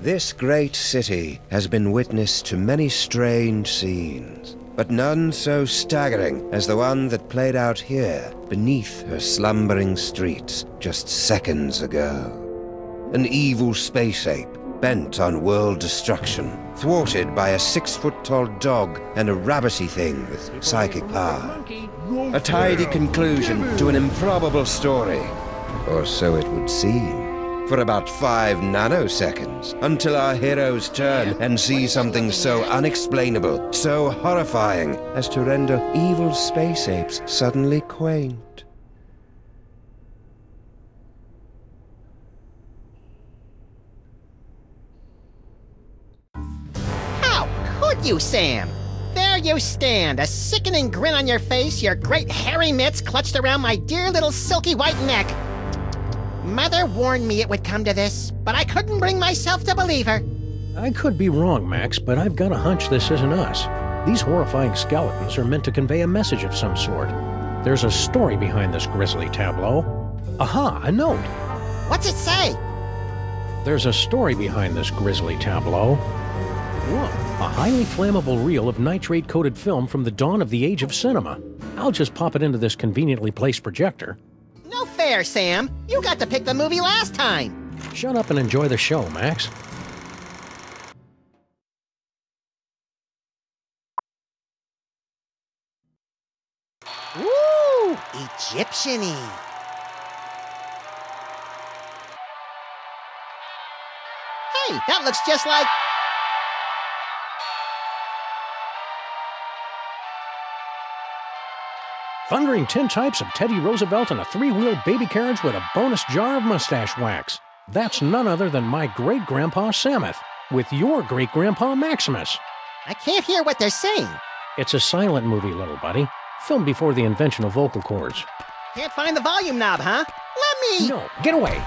This great city has been witness to many strange scenes, but none so staggering as the one that played out here beneath her slumbering streets just seconds ago. An evil space ape bent on world destruction, thwarted by a 6-foot-tall dog and a rabbity thing with psychic power. A tidy conclusion to an improbable story, or so it would seem. For about 5 nanoseconds, until our heroes turn and see something so unexplainable, so horrifying, as to render evil space apes suddenly quaint. How could you, Sam? There you stand, a sickening grin on your face, your great hairy mitts clutched around my dear little silky white neck. Mother warned me it would come to this, but I couldn't bring myself to believe her. I could be wrong, Max, but I've got a hunch this isn't us. These horrifying skeletons are meant to convey a message of some sort. There's a story behind this grisly tableau. Aha, a note. What's it say? There's a story behind this grisly tableau. Look, a highly flammable reel of nitrate-coated film from the dawn of the age of cinema. I'll just pop it into this conveniently placed projector. No fair, Sam. You got to pick the movie last time. Shut up and enjoy the show, Max. Ooh, Egyptian-y. Hey, that looks just like... Thundering tintypes of Teddy Roosevelt and a 3-wheeled baby carriage with a bonus jar of mustache wax. That's none other than my great-grandpa Samuth, with your great-grandpa Maximus. I can't hear what they're saying. It's a silent movie, little buddy. Filmed before the invention of vocal cords. Can't find the volume knob, huh? Let me... No, get away!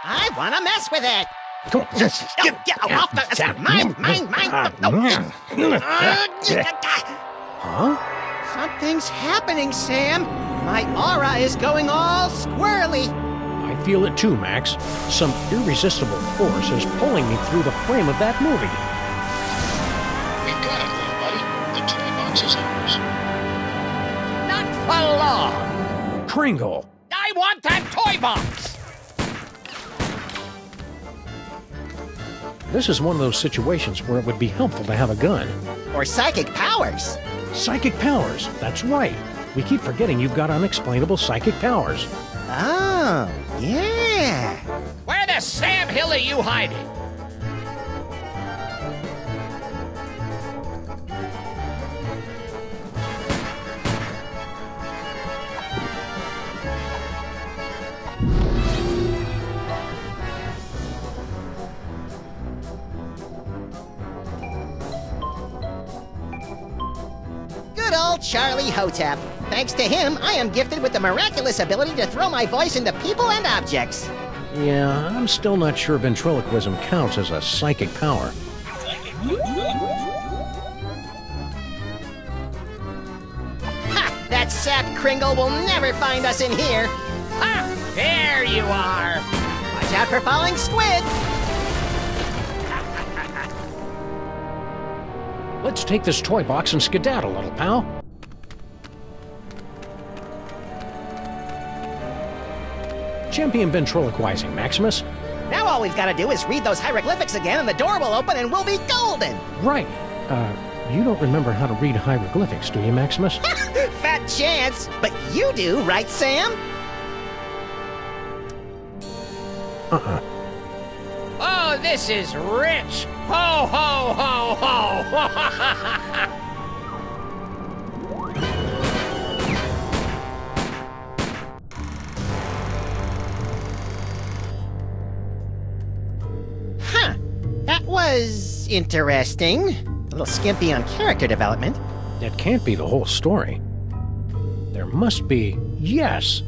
I want to mess with it! Come on, Get off the... Mine! Huh? Something's happening, Sam. My aura is going all squirrely. I feel it too, Max. Some irresistible force is pulling me through the frame of that movie. We've got it, little buddy. The Toybox is ours. Not for long. Kringle! I want that Toybox! This is one of those situations where it would be helpful to have a gun. Or psychic powers. Psychic powers, that's right. We keep forgetting you've got unexplainable psychic powers. Oh, yeah. Where the Sam Hill are you hiding? Good old Charlie Hotep. Thanks to him, I am gifted with the miraculous ability to throw my voice into people and objects. Yeah, I'm still not sure ventriloquism counts as a psychic power. Ha! That sap Kringle will never find us in here. Ah, there you are. Watch out for falling squid. Let's take this toy box and skedaddle, little pal. Champion ventriloquizing, Maximus. Now all we've got to do is read those hieroglyphics again and the door will open and we'll be golden. Right. You don't remember how to read hieroglyphics, do you, Maximus? Fat chance. But you do, right, Sam? Uh-uh. Oh, this is rich. Ho, ho, ho, ho. Huh. That was interesting. A little skimpy on character development. That can't be the whole story. There must be... Yes!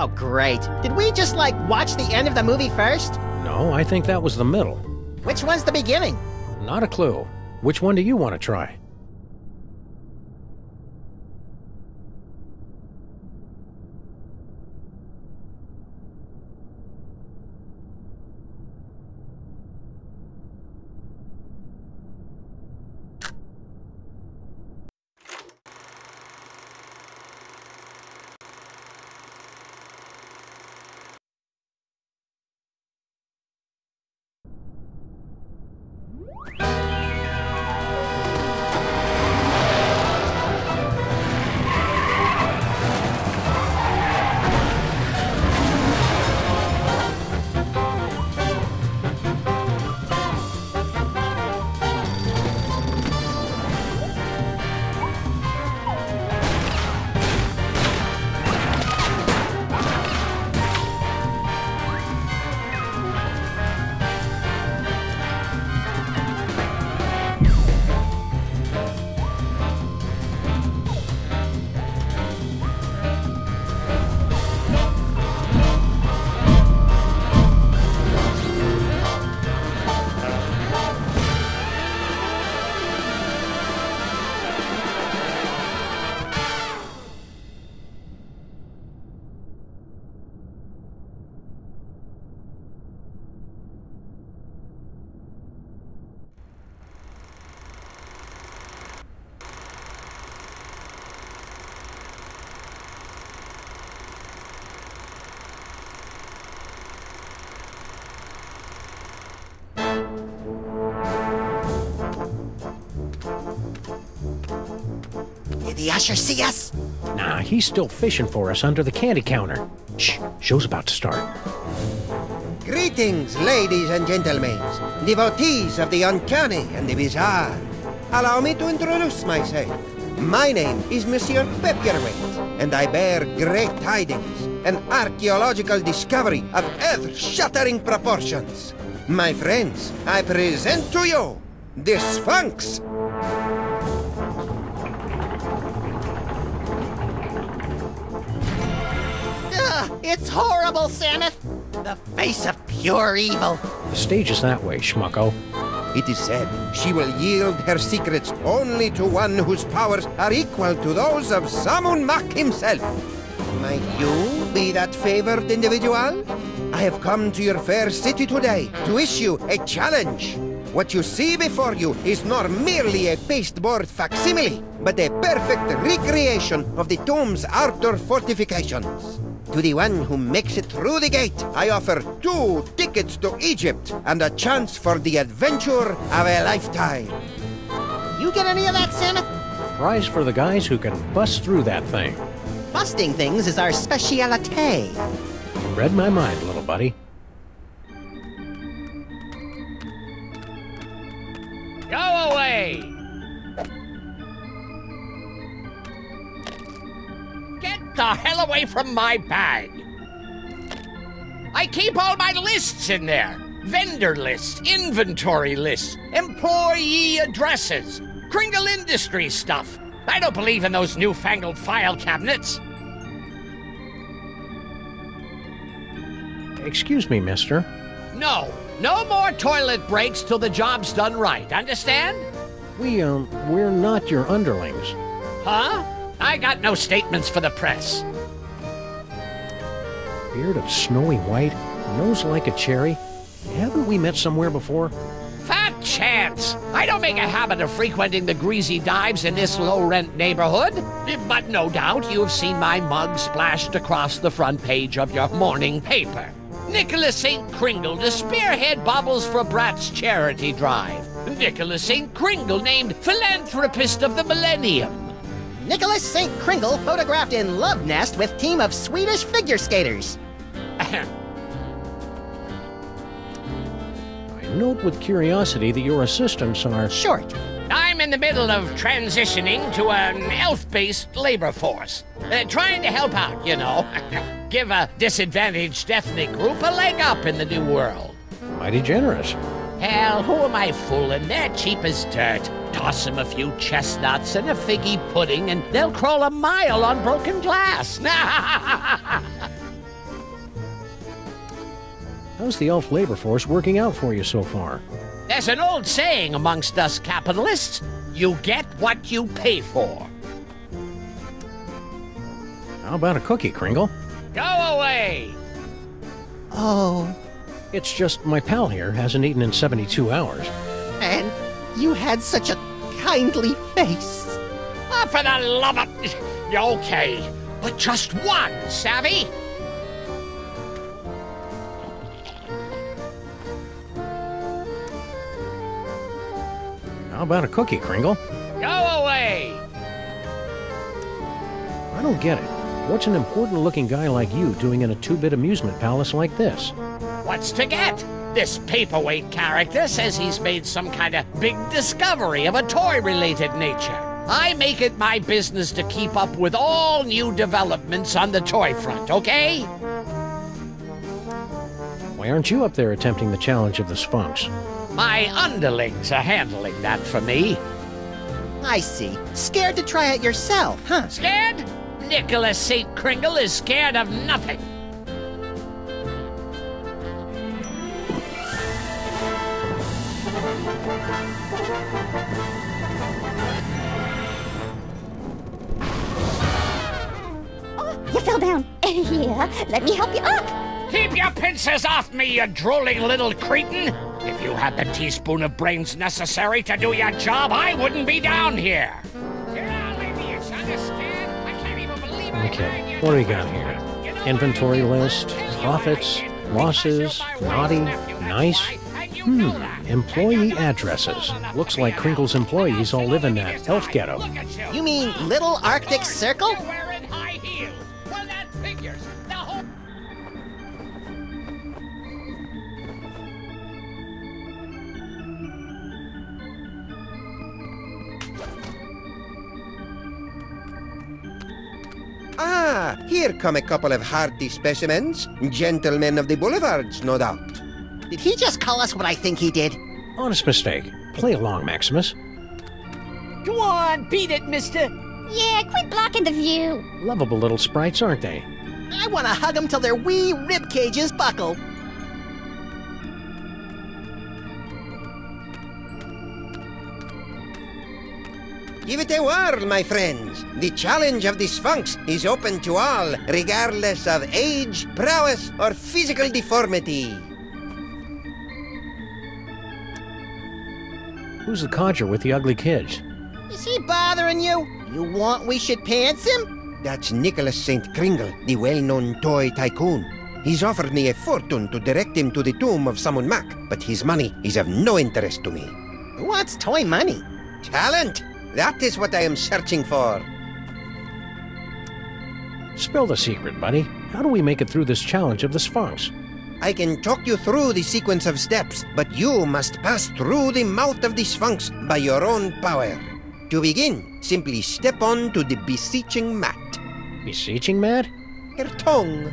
Oh, great. Did we just, like, watch the end of the movie first? No, I think that was the middle. Which one's the beginning? Not a clue. Which one do you want to try? the usher see us? Nah, he's still fishing for us under the candy counter. Shh, show's about to start. Greetings, ladies and gentlemen, devotees of the uncanny and the bizarre. Allow me to introduce myself. My name is Monsieur Pepperweight, and I bear great tidings, an archaeological discovery of earth-shattering proportions. My friends, I present to you the Sphinx. Ugh, it's horrible, Samus. The face of pure evil. The stage is that way, schmucko. It is said she will yield her secrets only to one whose powers are equal to those of Sammun-Mak himself. Might you be that favored individual? I have come to your fair city today to issue a challenge. What you see before you is not merely a pasteboard facsimile, but a perfect recreation of the tomb's outer fortifications. To the one who makes it through the gate, I offer 2 tickets to Egypt and a chance for the adventure of a lifetime. You get any of that, Samus? Prize for the guys who can bust through that thing. Busting things is our speciality. You read my mind, little buddy. Go away! Get the hell away from my bag! I keep all my lists in there. Vendor lists, inventory lists, employee addresses, Kringle Industries stuff. I don't believe in those newfangled file cabinets. Excuse me, mister. No more toilet breaks till the job's done right, understand? We're not your underlings. Huh? I got no statements for the press. Beard of snowy white, nose like a cherry. Haven't we met somewhere before? Fat chance! I don't make a habit of frequenting the greasy dives in this low-rent neighborhood. But no doubt you've seen my mug splashed across the front page of your morning paper. Nicholas St. Kringle to spearhead Bobbles for Brats charity drive. Nicholas St. Kringle named Philanthropist of the Millennium. Nicholas St. Kringle photographed in love nest with team of Swedish figure skaters. I note with curiosity that your assistants are Short. I'm in the middle of transitioning to an elf-based labor force. Trying to help out, you know. Give a disadvantaged ethnic group a leg up in the new world. mighty generous. Hell, who am I fooling? They're cheap as dirt. Toss them a few chestnuts and a figgy pudding and they'll crawl a mile on broken glass. How's the elf labor force working out for you so far? There's an old saying amongst us capitalists. You get what you pay for. How about a cookie, Kringle? Go away! Oh, It's just my pal here hasn't eaten in 72 hours. and you had such a kindly face. Oh, for the love of... Okay, but just one, savvy? How about a cookie, Kringle? Go away! I don't get it. What's an important-looking guy like you doing in a two-bit amusement palace like this? What's to get? This paperweight character says he's made some kind of big discovery of a toy-related nature. I make it my business to keep up with all new developments on the toy front, okay? Why aren't you up there attempting the challenge of the Sphinx? My underlings are handling that for me. I see. Scared to try it yourself, huh? Scared? Nicholas St. Kringle is scared of nothing. You fell down. Here, let me help you up. Keep your pincers off me, you drooling little cretin! If you had the teaspoon of brains necessary to do your job, I wouldn't be down here. Okay, what do we got here? Inventory list, profits, losses, naughty, nice. Employee addresses. Looks like Crinkle's employees all live in that elf ghetto. You mean Little Arctic Circle? Wearing high heels. Well, that figures. Now, hold- Ah, here come a couple of hardy specimens. Gentlemen of the boulevards, no doubt. Did he just call us what I think he did? Honest mistake. Play along, Maximus. Go on, beat it, mister. Yeah, quit blocking the view. Lovable little sprites, aren't they? I want to hug them till their wee rib cages buckle. Give it a whirl, my friends. The challenge of the Sphinx is open to all, regardless of age, prowess, or physical deformity. Who's the codger with the ugly kids? Is he bothering you? You want we should pants him? That's Nicholas St. Kringle, the well-known toy tycoon. He's offered me a fortune to direct him to the tomb of Sammun-Mak, but his money is of no interest to me. Who wants toy money? Talent! That is what I am searching for. Spill the secret, buddy. How do we make it through this challenge of the Sphinx? I can talk you through the sequence of steps, but you must pass through the mouth of the Sphinx by your own power. To begin, simply step on to the beseeching mat. Beseeching mat? Her tongue.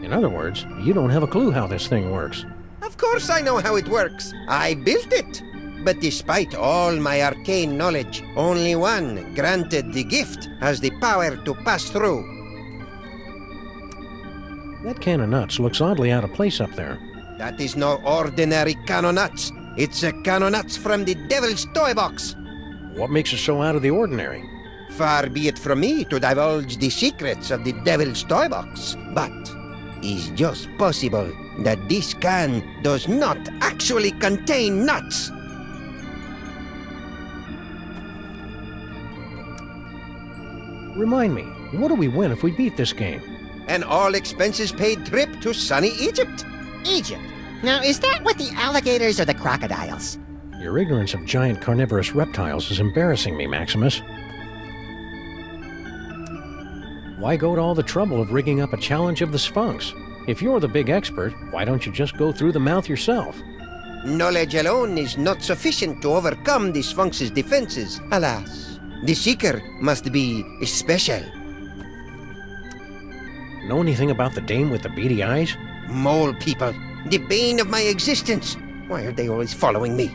In other words, you don't have a clue how this thing works. Of course I know how it works. I built it. But despite all my arcane knowledge, only one, granted the gift, has the power to pass through. That can of nuts looks oddly out of place up there. That is no ordinary can of nuts. It's a can of nuts from the Devil's Toybox. What makes it so out of the ordinary? Far be it from me to divulge the secrets of the Devil's Toybox, but it's just possible that this can does not actually contain nuts. Remind me, what do we win if we beat this game? An all-expenses-paid trip to sunny Egypt. Egypt. Now, is that with the alligators or the crocodiles? Your ignorance of giant carnivorous reptiles is embarrassing me, Maximus. Why go to all the trouble of rigging up a challenge of the Sphinx? If you're the big expert, why don't you just go through the mouth yourself? Knowledge alone is not sufficient to overcome the Sphinx's defenses, alas. The seeker must be special. Know anything about the dame with the beady eyes? Mole people, the bane of my existence. Why are they always following me?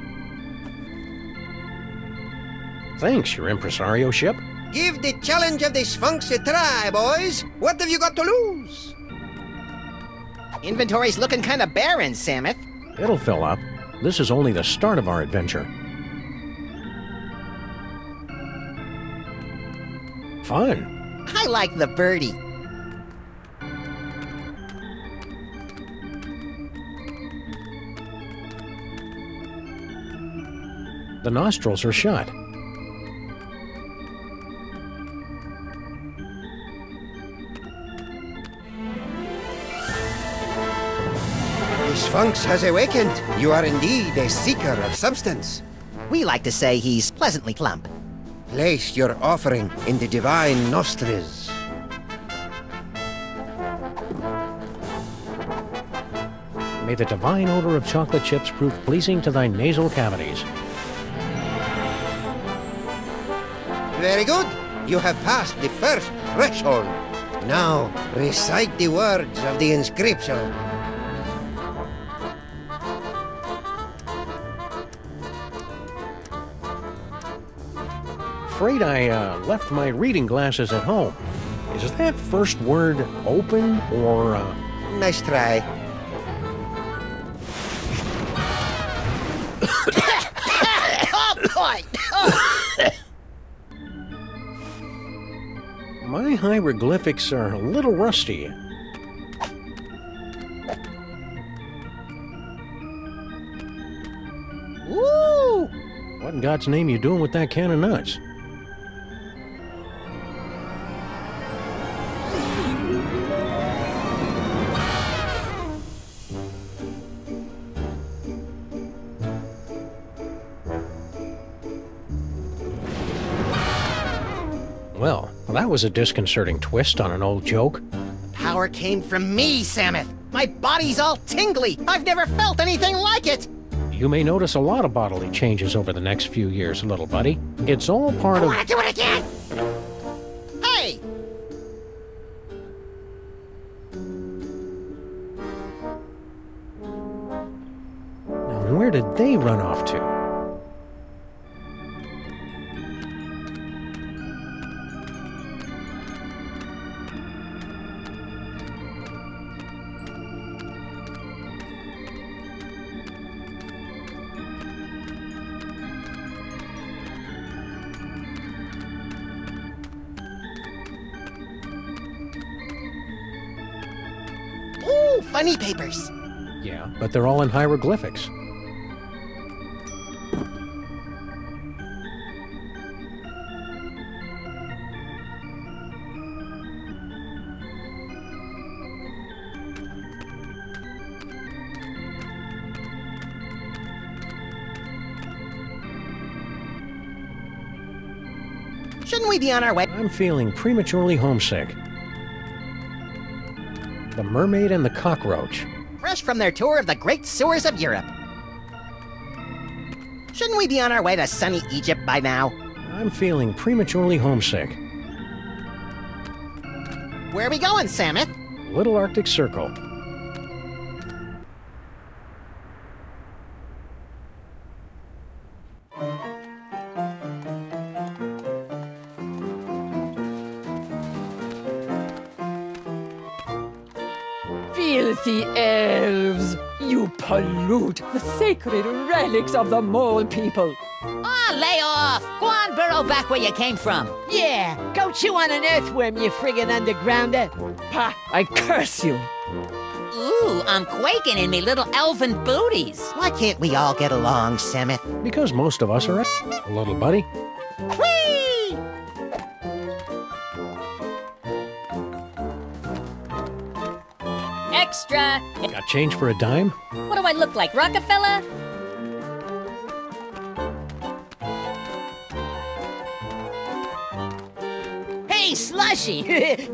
Thanks, your impresario ship. Give the challenge of the Sphinx a try, boys. What have you got to lose? Inventory's looking kind of barren, Samuth. It'll fill up. This is only the start of our adventure. Fun. I like the birdie. The nostrils are shut. The Sphinx has awakened. You are indeed a seeker of substance. We like to say he's pleasantly plump. Place your offering in the divine nostrils. May the divine odor of chocolate chips prove pleasing to thy nasal cavities. Very good. You have passed the first threshold. Now, recite the words of the inscription. Afraid I left my reading glasses at home. Is that first word open or, Nice try. Oh, boy! My hieroglyphics are a little rusty. Woo! What in God's name you doing with that can of nuts? that was a disconcerting twist on an old joke. Power came from me, Samus. My body's all tingly. I've never felt anything like it. You may notice a lot of bodily changes over the next few years, little buddy. It's all part I of... want to do it again. Hey! Now, where did they run off to? Ooh, funny papers. Yeah, but they're all in hieroglyphics. Shouldn't we be on our way? I'm feeling prematurely homesick. The Mermaid and the Cockroach. Fresh from their tour of the great sewers of Europe. Shouldn't we be on our way to sunny Egypt by now? I'm feeling prematurely homesick. Where are we going, Samus? Little Arctic Circle. Filthy elves! You pollute the sacred relics of the mole people. Oh, lay off! Go on, burrow back where you came from. Yeah, go chew on an earthworm, you friggin' undergrounder. Ha! I curse you! Ooh, I'm quaking in me little elfin booties. Why can't we all get along, Samus? Because most of us are little buddy. Whee! Extra! Got change for a dime? What do I look like, Rockefeller? Hey, Slushy!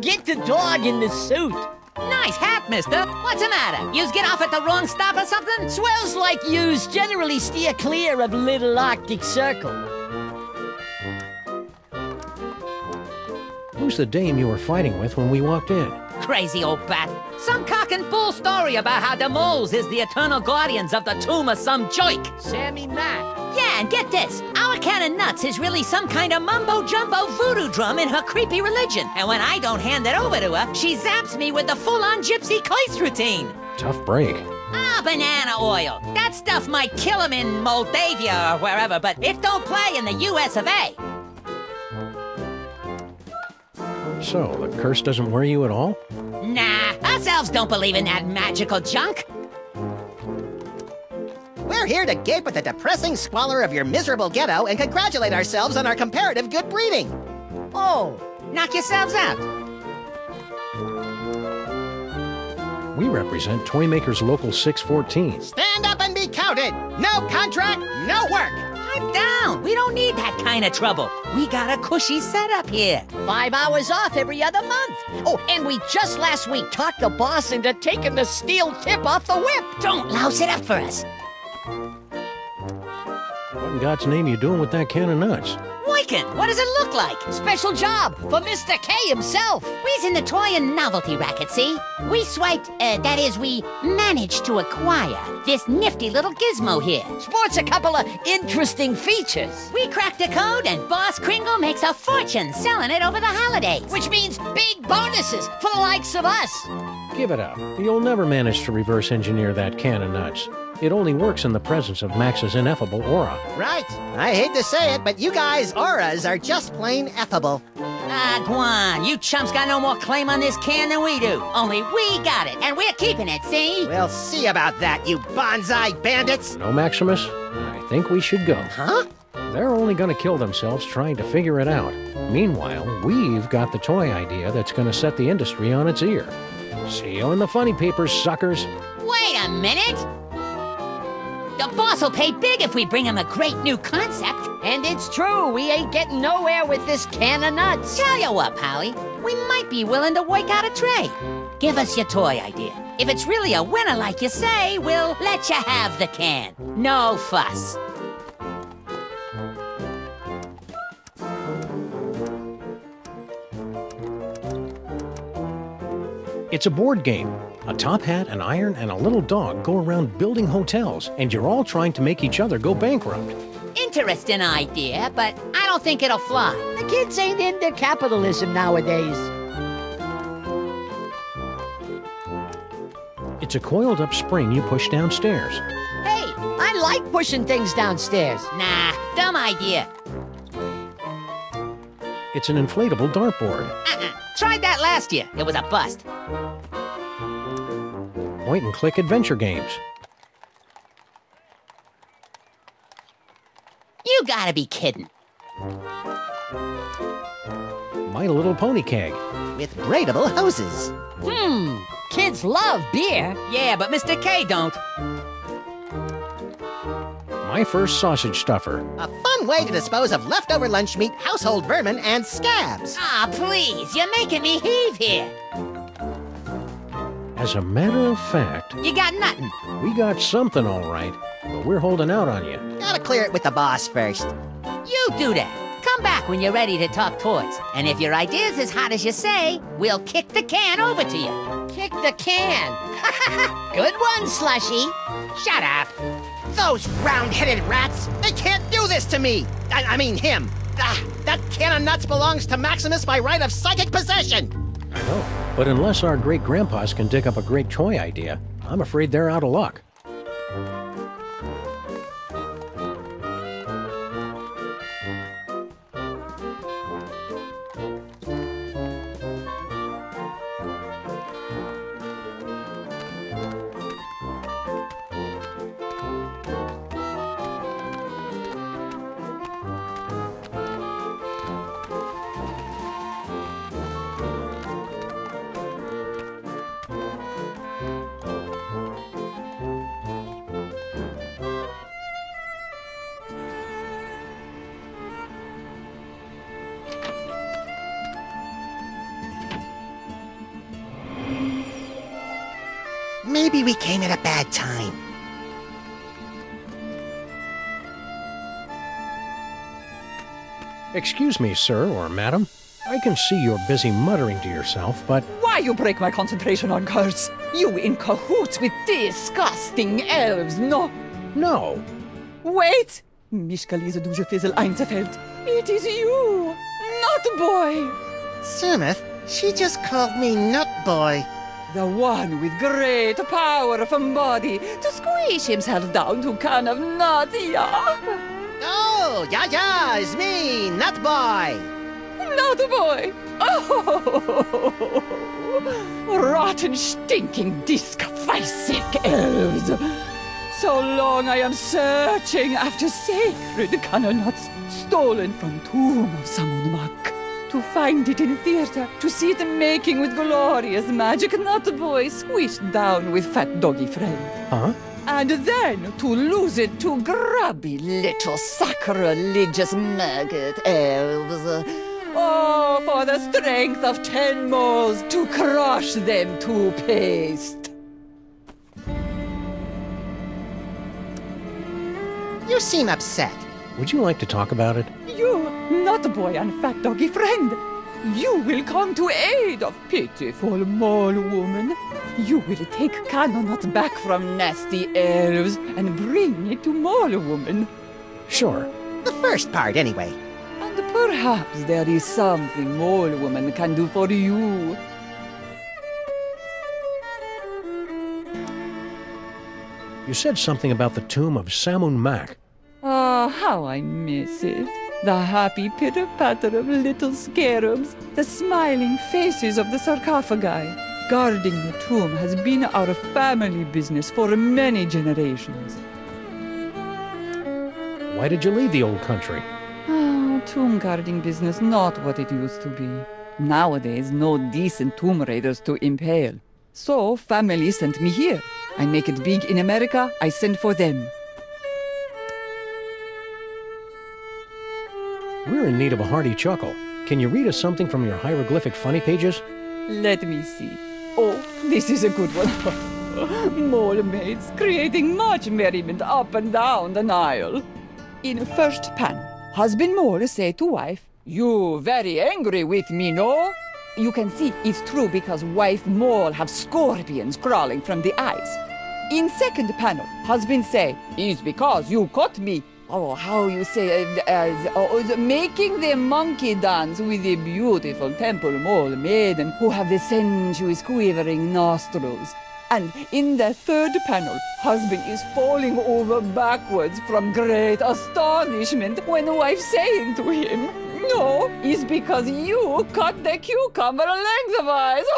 Get the dog in the suit! Nice hat, mister. What's the matter? Yous get off at the wrong stop or something? Swells like yous generally steer clear of Little Arctic Circle. Who's the dame you were fighting with when we walked in? Crazy old bat. Some cock and bull story about how the moles is the eternal guardians of the tomb of some joik. Sammun-Mak. Yeah, and get this. Our can of nuts is really some kind of mumbo-jumbo voodoo drum in her creepy religion. And when I don't hand it over to her, she zaps me with the full-on gypsy Kleist routine. Tough break. Ah, banana oil. That stuff might kill him in Moldavia or wherever, but it don't play in the US of A. So, the curse doesn't worry you at all? Nah, us elves don't believe in that magical junk. We're here to gape at the depressing squalor of your miserable ghetto and congratulate ourselves on our comparative good breeding. Oh, knock yourselves out. We represent Toymaker's Local 614. Stand up and be counted. No contract, no work. I'm down. We don't need that kind of trouble. We got a cushy setup here. 5 hours off every other month. Oh, and we just last week talked the boss into taking the steel tip off the whip. Don't louse it up for us. What in God's name you doing with that can of nuts? Wyken, what does it look like? Special job for Mr. K himself. We's in the toy and novelty racket, see? We swiped, that is, we managed to acquire this nifty little gizmo here. Sports a couple of interesting features. We cracked the code and Boss Kringle makes a fortune selling it over the holidays. Which means big bonuses for the likes of us. Give it up. You'll never manage to reverse engineer that can of nuts. It only works in the presence of Max's ineffable aura. Right. I hate to say it, but you guys' auras are just plain effable. Ah, Guan, you chumps got no more claim on this can than we do. Only we got it, and we're keeping it, see? We'll see about that, you bonsai bandits. No, Maximus? I think we should go. Huh? They're only gonna kill themselves trying to figure it out. Meanwhile, we've got the toy idea that's gonna set the industry on its ear. See you in the funny papers, suckers. Wait a minute! The boss will pay big if we bring him a great new concept. And it's true, we ain't getting nowhere with this can of nuts. Tell you what, Polly, we might be willing to work out a trade. Give us your toy idea. If it's really a winner like you say, we'll let you have the can. No fuss. It's a board game. A top hat, an iron, and a little dog go around building hotels, and you're all trying to make each other go bankrupt. Interesting idea, but I don't think it'll fly. The kids ain't into capitalism nowadays. It's a coiled-up spring you push downstairs. Hey, I like pushing things downstairs. Nah, dumb idea. It's an inflatable dartboard. Tried that last year. It was a bust. Point-and-click adventure games. You gotta be kidding. My Little Pony keg. With braidable hoses. Kids love beer. Yeah, but Mr. K don't. My First Sausage Stuffer. A fun way to dispose of leftover lunch meat, household vermin, and scabs. Ah, please, you're making me heave here. As a matter of fact, You got nothing. we got something all right, but we're holding out on you. Gotta clear it with the boss first. You do that. Come back when you're ready to talk toys. And if your idea's as hot as you say, we'll kick the can over to you. Kick the can. Good one, Slushy. Shut up. Those round-headed rats! They can't do this to me! I mean him! That can of nuts belongs to Maximus by right of psychic possession! I know. But unless our great-grandpas can dig up a great toy idea, I'm afraid they're out of luck. Maybe we came at a bad time. Excuse me, sir or madam. I can see you're busy muttering to yourself, but Why you break my concentration on curse? You in cahoots with disgusting elves, no? no. Wait! Mich gelesen du Fizzle Einzelfeld. It is you, Nut Boy! Sumith, she just called me Nut Boy. The one with great power from body to squish himself down to can of nuts, yeah? Oh, yeah, it's me, Nut Boy. Nut Boy! Oh! Rotten, stinking, disc-sick elves! So long I am searching after sacred cannonuts stolen from tomb of Sammun-Mak. To find it in theater, to see it making with glorious magic, Nut Boy squished down with fat doggy friend. Huh? And then to lose it to grubby little sacrilegious maggot elves. Oh, for the strength of 10 moles to crush them to paste. You seem upset. Would you like to talk about it? You, Nut Boy and fat doggy friend, you will come to aid of pitiful mole woman. You will take Cannonut back from nasty elves and bring it to mole woman. Sure. The first part, anyway. And perhaps there is something mole woman can do for you. You said something about the tomb of Sammun-Mak. Ah, how I miss it. The happy pitter-patter of little scarabs, the smiling faces of the sarcophagi. Guarding the tomb has been our family business for many generations. Why did you leave the old country? Ah, tomb guarding business not what it used to be. Nowadays, no decent tomb raiders to impale. So, family sent me here. I make it big in America, I send for them. We're in need of a hearty chuckle. Can you read us something from your hieroglyphic funny pages? Let me see. Oh, this is a good one. Mole maids creating much merriment up and down the Nile. In first panel, husband mole say to wife, "You very angry with me, no?" You can see it's true because wife mole have scorpions crawling from the eyes. In second panel, husband say, "It's because you caught me." Oh, how you say, making the monkey dance with the beautiful temple mole maiden who have the sensuous quivering nostrils. And in the third panel, husband is falling over backwards from great astonishment when the wife saying to him, "No, it's because you cut the cucumber lengthwise."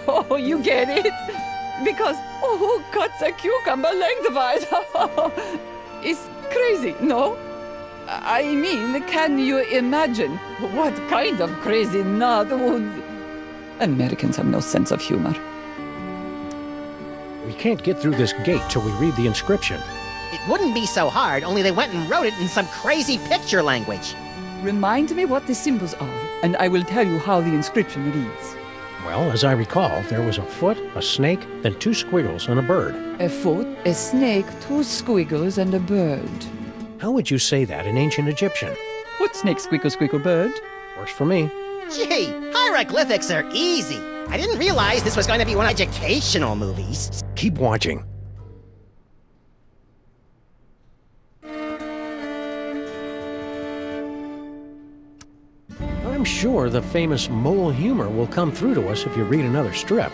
Oh, you get it? Because, who cuts a cucumber lengthwise? It's crazy, no? I mean, can you imagine what kind of crazy nut would... Americans have no sense of humor. We can't get through this gate till we read the inscription. It wouldn't be so hard, only they went and wrote it in some crazy picture language. Remind me what the symbols are, and I will tell you how the inscription reads. Well, as I recall, there was a foot, a snake, then 2 squiggles, and a bird. A foot, a snake, 2 squiggles, and a bird. How would you say that in ancient Egyptian? Foot, snake, squiggle, squiggle, bird. Works for me. Gee, hieroglyphics are easy. I didn't realize this was going to be one of educational movies. Keep watching. I'm sure the famous mole humor will come through to us if you read another strip.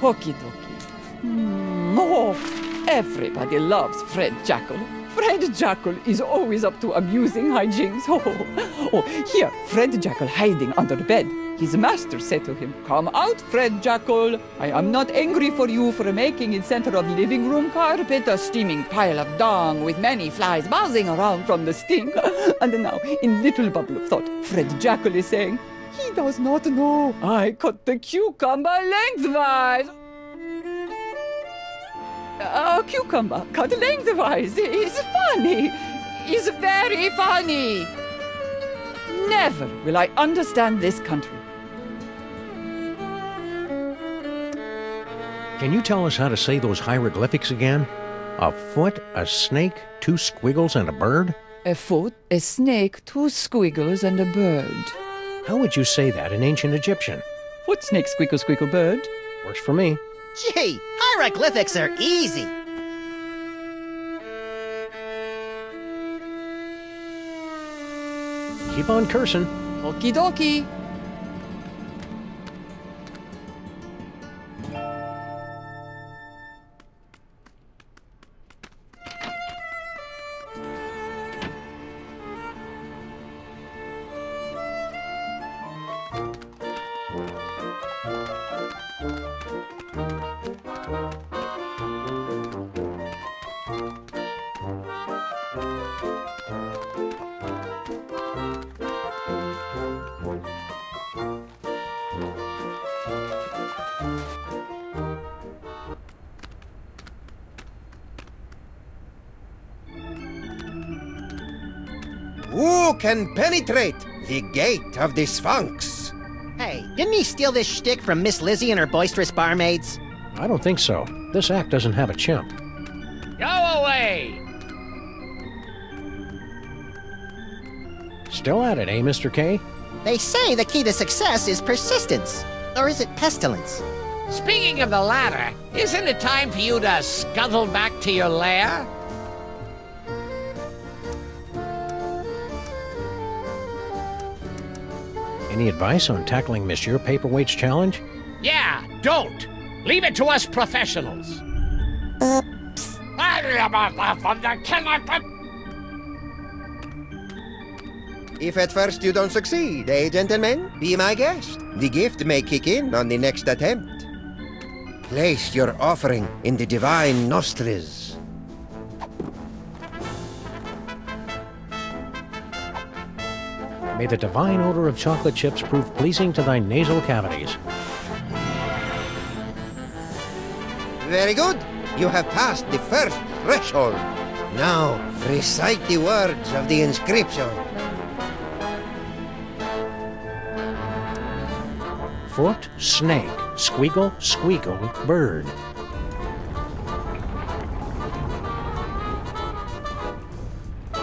Okie dokie. Oh, everybody loves Fred Jackal. Fred Jackal is always up to amusing hijinks. Oh, here, Fred Jackal hiding under the bed. His master said to him, "Come out, Fred Jackal. I am not angry for you for making in center of living room carpet a steaming pile of dung with many flies buzzing around from the stink." And now, in little bubble of thought, Fred Jackal is saying, "He does not know. I cut the cucumber lengthwise." A cucumber cut lengthwise is funny. Is very funny. Never will I understand this country. Can you tell us how to say those hieroglyphics again? A foot, a snake, 2 squiggles, and a bird? A foot, a snake, 2 squiggles, and a bird. How would you say that in ancient Egyptian? Foot, snake, squiggle, squiggle, bird. Works for me. Gee, hieroglyphics are easy. Keep on cursing. Okie dokie. Who can penetrate the gate of the Sphinx? Hey, didn't he steal this shtick from Miss Lizzie and her boisterous barmaids? I don't think so. This act doesn't have a chimp. Go away! Still at it, eh, Mr. K? They say the key to success is persistence. Or is it pestilence? Speaking of the latter, isn't it time for you to scuttle back to your lair? Any advice on tackling Monsieur Paperweight's challenge? Yeah, don't. Leave it to us professionals. Oops. If at first you don't succeed, eh, gentlemen? Be my guest. The gift may kick in on the next attempt. Place your offering in the divine nostrils. May the divine odor of chocolate chips prove pleasing to thy nasal cavities. Very good. You have passed the first threshold. Now, recite the words of the inscription. Foot, snake, squeagle, squeagle, bird.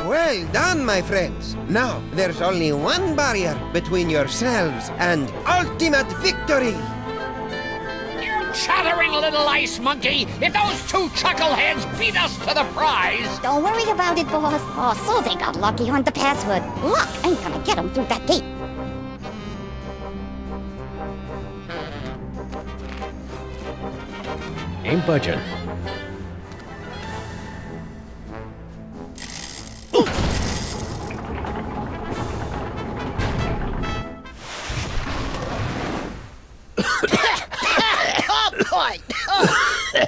Well done, my friends. Now, there's only one barrier between yourselves and ultimate victory. You chattering little ice monkey! If those two chuckleheads beat us to the prize! Don't worry about it, boss. Oh, so they got lucky on the password. Luck ain't gonna get them through that gate. Ain't budging. Oh, boy! Oh.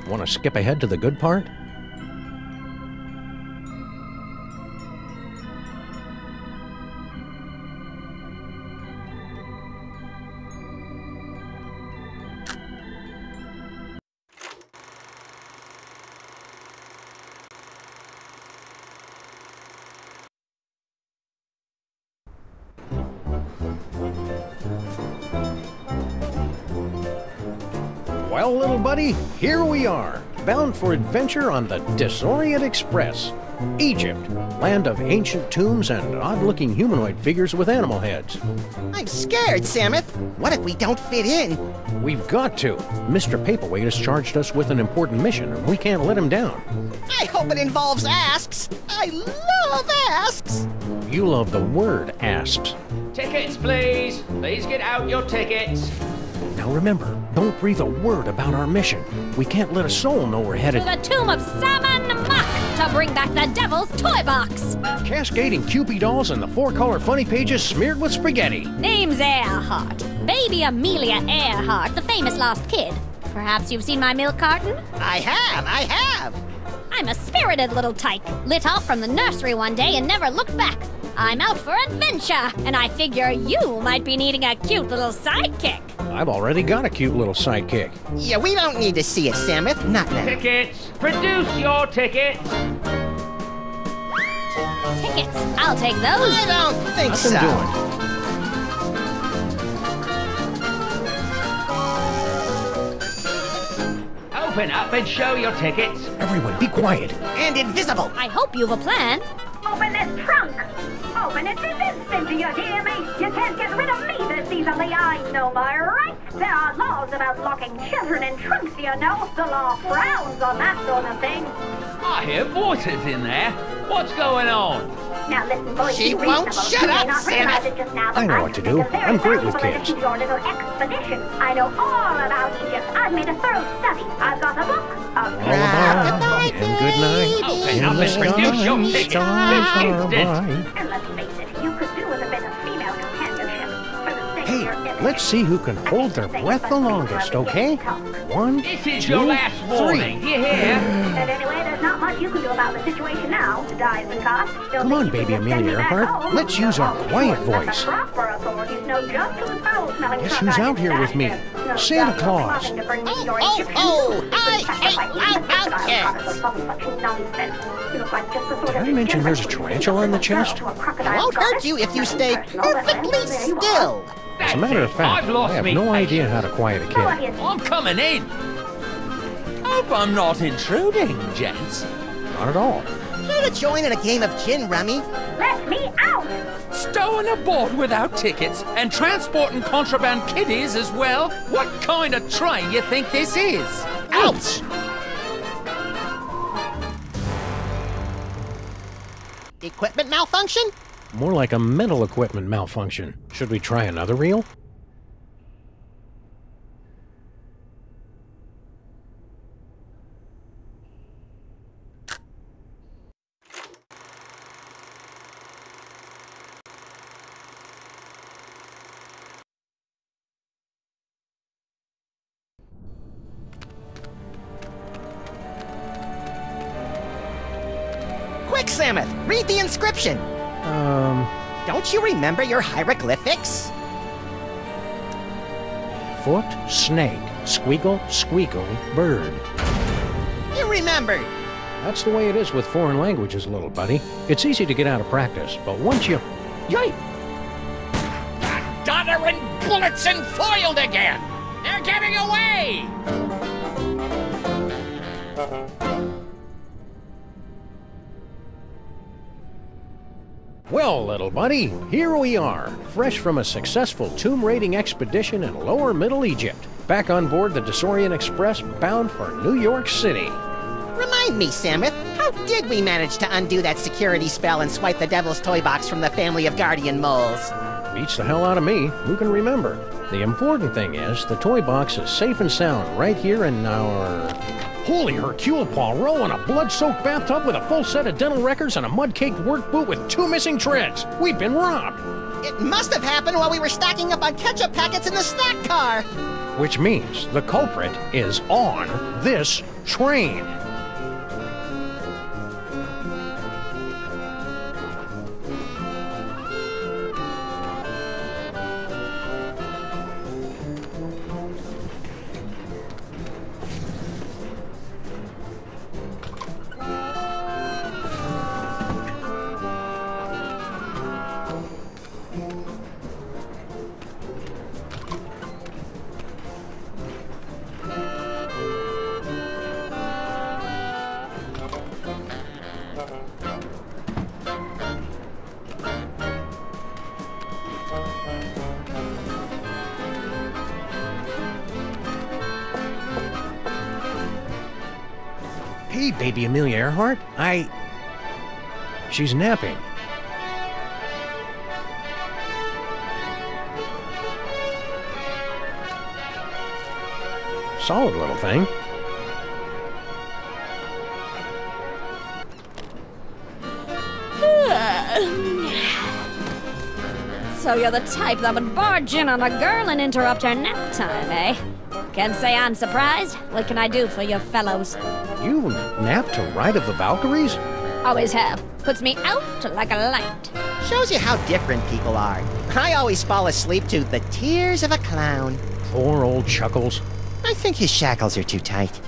Want to skip ahead to the good part? Well, little buddy, here we are, bound for adventure on the Disorient Express. Egypt, land of ancient tombs and odd-looking humanoid figures with animal heads. I'm scared, Samuth. What if we don't fit in? We've got to. Mr. Paperweight has charged us with an important mission, and we can't let him down. I hope it involves asks. I love asks. You love the word asps. Tickets, please. Please get out your tickets. Now remember, don't breathe a word about our mission. We can't let a soul know we're headed To the tomb of Sammun-Mak to bring back the devil's toy box. cascading Cupid dolls and the four-color funny pages smeared with spaghetti. Name's Earhart. Baby Amelia Earhart, the famous lost kid. Perhaps you've seen my milk carton? I have. I'm a spirited little tyke, lit off from the nursery one day and never looked back. I'm out for adventure, and I figure you might be needing a cute little sidekick. I've already got a cute little sidekick. Yeah, we don't need to see it, Samuth. Not now. Tickets. Produce your tickets. Tickets, I'll take those. I don't think Nothing so. doing. Open up and show your tickets. Everyone, be quiet. And invisible. I hope you've a plan. Open this trunk! Open it this instant, do you hear me? You can't get rid of me this easily. I know my rights. There are laws about locking children in trunks, you know. The law frowns on that sort of thing. I hear voices in there. What's going on? Now listen, boys, She be won't reasonable. shut You may up, not realize Santa. it just now, I know but what to think do. a very I'm great with valuable kids. addition to your little expedition. I know all about Egypt. I've made a thorough study. I've got a book, a All about and good night. Open up and produce your tickets. This instant. And let's face it, you could do with a bit of female companionship. For the sake of Hey, your image. let's see who can hold their breath the longest, okay? 1, This is 2, your last 3. warning. You hear? And anyway, there's not much you can do about the situation now. The die's been cast. Come on, baby Amelia Earhart. Let's use our quiet voice. Proper authorities know just who's foul-smelling Guess truck who's I out here with me? No Santa doubt you're Claus. plotting to bring me your Oh, Egyptian oh, food. I Sacrifice hate even the crocodile outcasts. products or some such nonsense. You look like just the sort Did of I mention there's a difference tarantula on the between a chest? girl to a crocodile It won't hurt goddess. you if you stay Nothing personal, but perfectly there you are. still. As a matter of fact, I've lost I have me no idea patience. how to quiet a Go kid. ahead. I'm coming in. Hope I'm not intruding, gents. Not at all. Care to join in a game of gin rummy? Let me out! Stowing aboard without tickets and transporting contraband kiddies as well? What kind of train you think this is? Ouch! Equipment malfunction? More like a mental equipment malfunction. Should we try another reel? Samuth, read the inscription. Don't you remember your hieroglyphics? Foot, snake, squeakle, squeakle, bird. You remembered. That's the way it is with foreign languages, little buddy. It's easy to get out of practice, but once you... Yay! Doddering bullets and foiled again! They're getting away! Well, little buddy, here we are, fresh from a successful tomb raiding expedition in lower Middle Egypt, back on board the Desaurian Express bound for New York City. Remind me, Samuth, how did we manage to undo that security spell and swipe the Devil's Toybox from the family of guardian moles? Beats the hell out of me. Who can remember? The important thing is, the Toybox is safe and sound right here in our... Holy Hercule Poirot in a blood-soaked bathtub with a full set of dental records and a mud-caked work boot with 2 missing treads. We've been robbed. It must have happened while we were stocking up on ketchup packets in the snack car. Which means the culprit is on this train. Hey, baby Amelia Earhart, She's napping. Solid little thing. So you're the type that would barge in on a girl and interrupt her nap time, eh? Can't say I'm surprised. What can I do for you fellows? You napped to Ride of the Valkyries? Always have. Puts me out like a light. Shows you how different people are. I always fall asleep to the tears of a clown. Poor old Chuckles. I think his shackles are too tight.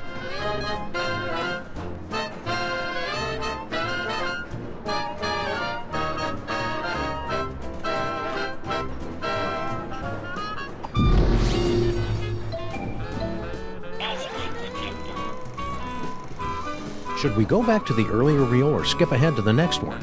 Should we go back to the earlier reel or skip ahead to the next one?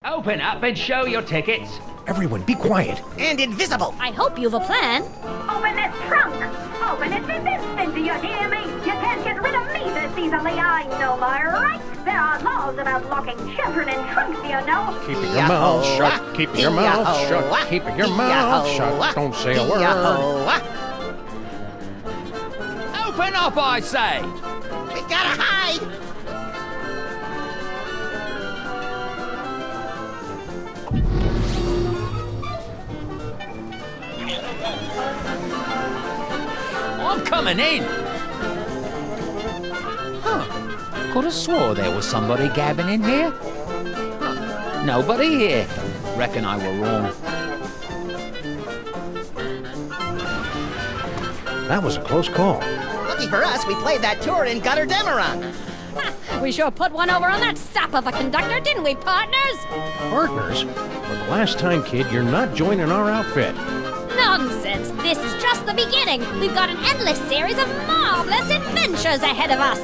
Open up and show your tickets. Everyone, be quiet. And invisible. I hope you've a plan. Open this trunk. Open it this instant, do you hear me? You can't get rid of me this easily, I know my rights. There are laws about locking children in trunks, you know. Keeping your mouth shut. Keeping your mouth shut. Keeping your mouth shut. Don't say a word. Open up, I say. We gotta hide. I'm coming in. Huh. Could have swore there was somebody gabbing in here. Huh. Nobody here. Reckon I were wrong. That was a close call. Lucky for us, we played that tour in Gutter Demeron. We sure put one over on that sap of a conductor, didn't we, partners? Partners? For the last time, kid, you're not joining our outfit. Nonsense! This is just the beginning! We've got an endless series of marvelous adventures ahead of us!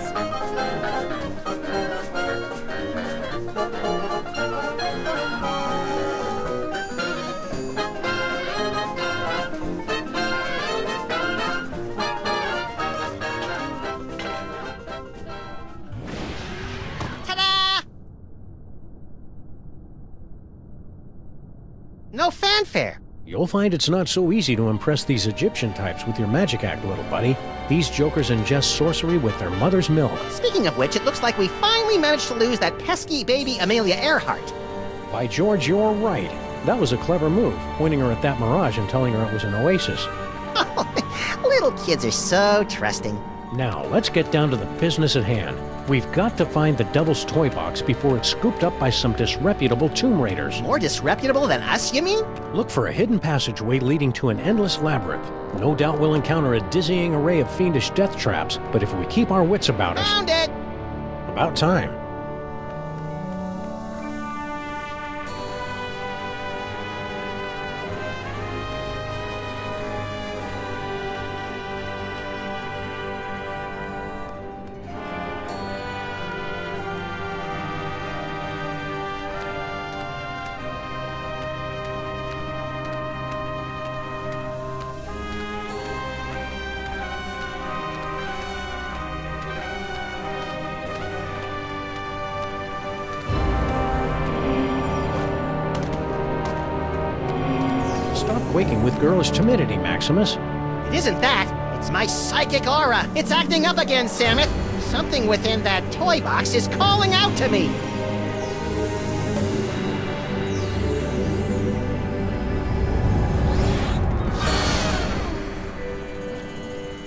Ta-da! No fanfare. You'll find it's not so easy to impress these Egyptian types with your magic act, little buddy. These jokers ingest sorcery with their mother's milk. Speaking of which, it looks like we finally managed to lose that pesky baby Amelia Earhart. By George, you're right. That was a clever move, pointing her at that mirage and telling her it was an oasis. Little kids are so trusting. Now, let's get down to the business at hand. We've got to find the Devil's Toy Box before it's scooped up by some disreputable tomb raiders. More disreputable than us, you mean? Look for a hidden passageway leading to an endless labyrinth. No doubt we'll encounter a dizzying array of fiendish death traps, but if we keep our wits about us... Found it! About time. Waking with girlish timidity, Maximus. It isn't that. It's my psychic aura. It's acting up again, Samus. Something within that toy box is calling out to me.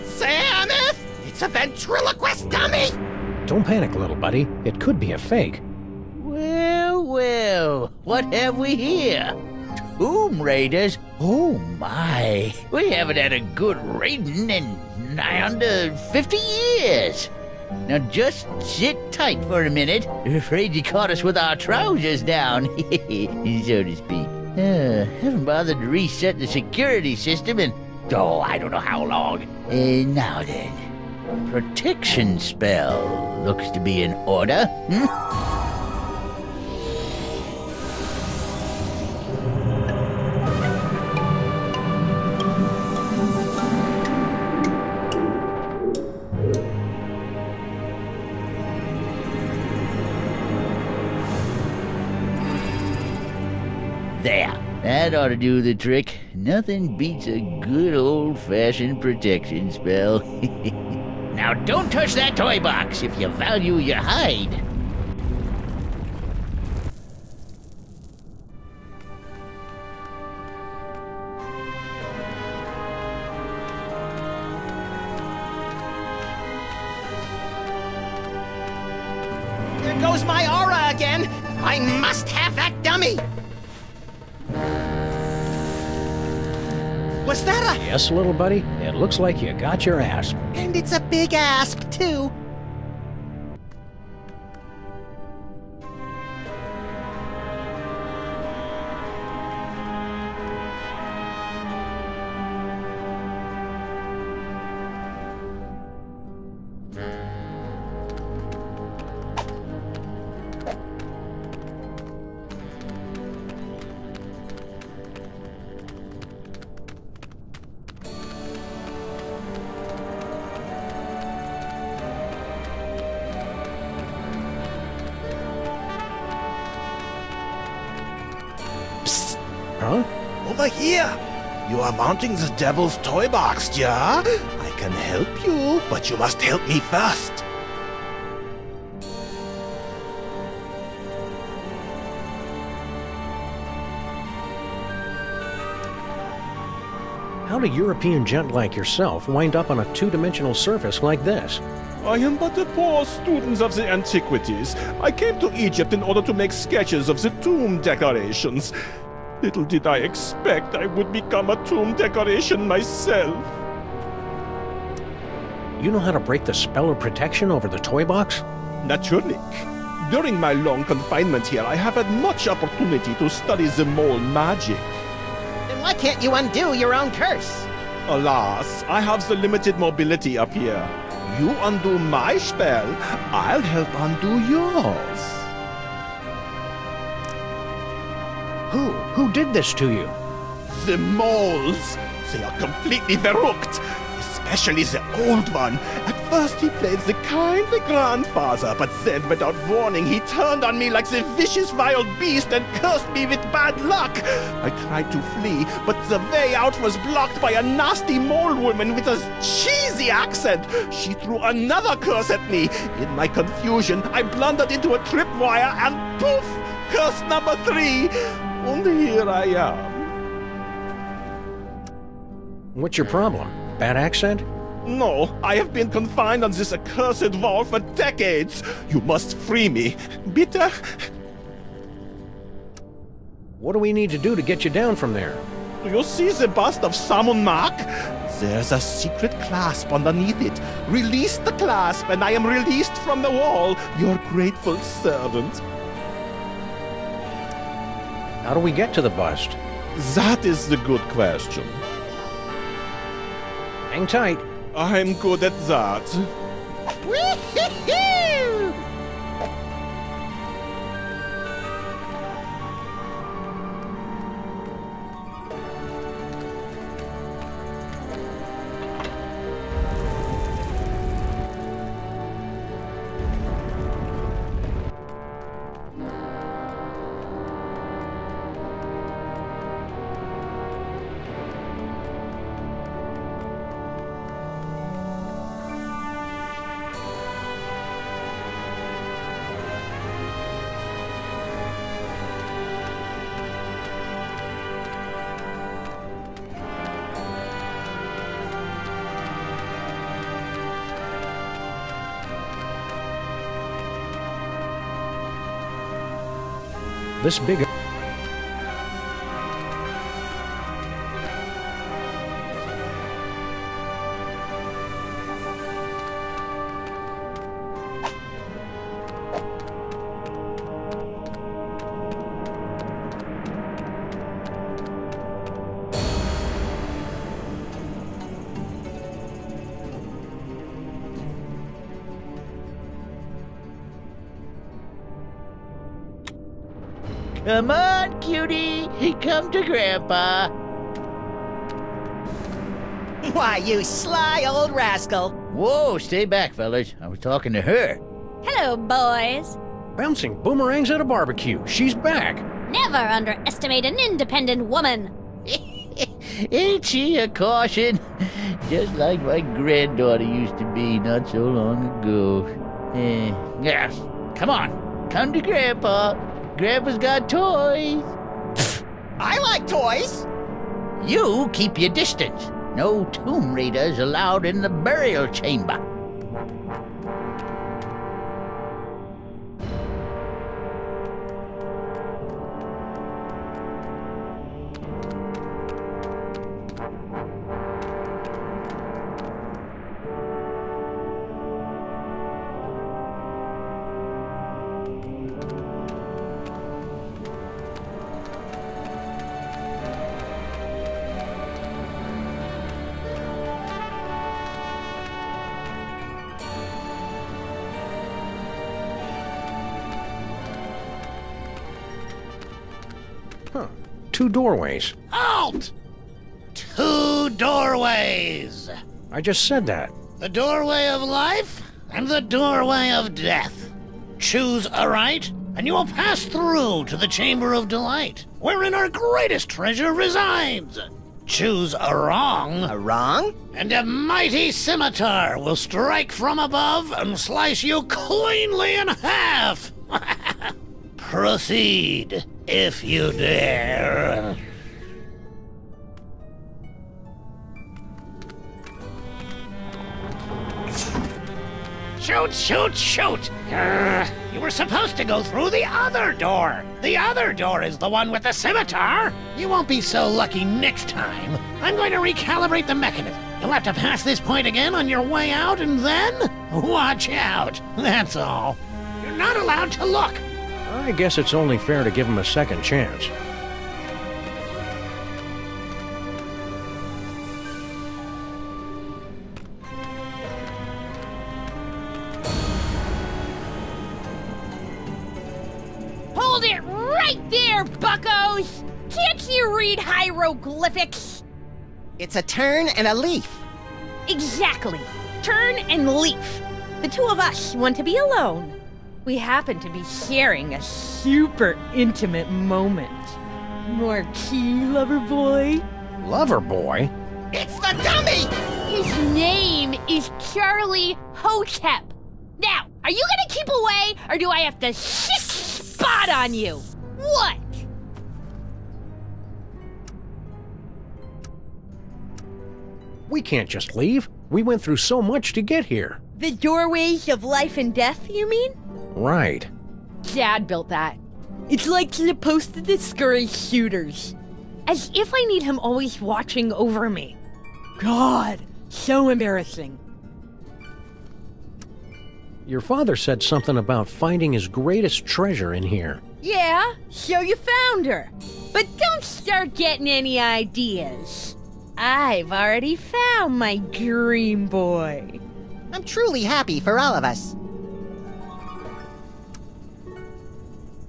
Samus! It's a ventriloquist dummy! Don't panic, little buddy. It could be a fake. Well, well, what have we here? Tomb Raiders? Oh my, we haven't had a good raiding in nigh under 50 years. Now just sit tight for a minute. I'm afraid you caught us with our trousers down, so to speak. Haven't bothered to reset the security system in, I don't know how long. Now then, protection spell looks to be in order. There, that ought to do the trick. Nothing beats a good old-fashioned protection spell. Now don't touch that toy box if you value your hide. There goes my aura again! I must have that dummy! Was that a... Yes, little buddy. It looks like you got your asp. And it's a big asp, too. Huh? Over here! You are mounting the Devil's Toy Box, yeah? I can help you, but you must help me first. How do a European gent like yourself wind up on a two-dimensional surface like this? I am but a poor student of the antiquities. I came to Egypt in order to make sketches of the tomb decorations. Little did I expect I would become a tomb decoration myself. You know how to break the spell of protection over the toy box? Naturally. During my long confinement here, I have had much opportunity to study the mole magic. Then why can't you undo your own curse? Alas, I have the limited mobility up here. You undo my spell, I'll help undo yours. Who did this to you? The moles. They are completely verrückt. Especially the old one. At first he played the kindly grandfather, but then without warning he turned on me like the vicious wild beast and cursed me with bad luck. I tried to flee, but the way out was blocked by a nasty mole woman with a cheesy accent. She threw another curse at me. In my confusion, I blundered into a tripwire and poof! Curse number 3! And here I am. What's your problem? Bad accent? No, I have been confined on this accursed wall for decades. You must free me. Bitte? What do we need to do to get you down from there? Do you see the bust of Sammun-Mak? There's a secret clasp underneath it. Release the clasp, and I am released from the wall, your grateful servant. How do we get to the bust? That is the good question. Hang tight. I'm good at that. Wee-hee-hoo! This big... Come on, cutie. Come to Grandpa. Why, you sly old rascal. Whoa, stay back, fellas. I was talking to her. Hello, boys. Bouncing boomerangs at a barbecue. She's back. Never underestimate an independent woman. Ain't she a caution? Just like my granddaughter used to be not so long ago. Yeah, come on. Come to Grandpa. Grandpa's got toys. I like toys. You keep your distance. No Tomb Raiders allowed in the burial chamber. Huh. 2 doorways. Halt! 2 doorways. I just said that. The doorway of life and the doorway of death. Choose aright, and you will pass through to the Chamber of Delight, wherein our greatest treasure resides. Choose a wrong. A wrong? And a mighty scimitar will strike from above and slice you cleanly in half. Proceed, if you dare. Shoot, shoot, shoot! You were supposed to go through the other door. The other door is the one with the scimitar. You won't be so lucky next time. I'm going to recalibrate the mechanism. You'll have to pass this point again on your way out, and then watch out. That's all. You're not allowed to look. I guess it's only fair to give him a second chance. Hold it right there, buckos! Can't you read hieroglyphics? It's a turn and a leaf. Exactly. Turn and leaf. The two of us want to be alone. We happen to be sharing a super intimate moment. Marquis, lover boy. Lover boy? It's the dummy! His name is Charlie Hotep. Now, are you gonna keep away, or do I have to sick spot on you? What? We can't just leave. We went through so much to get here. The doorways of life and death, you mean? Right. Dad built that. It's like supposed to discourage shooters. As if I need him always watching over me. God, so embarrassing. Your father said something about finding his greatest treasure in here. Yeah, so you found her. But don't start getting any ideas. I've already found my dream boy. I'm truly happy for all of us.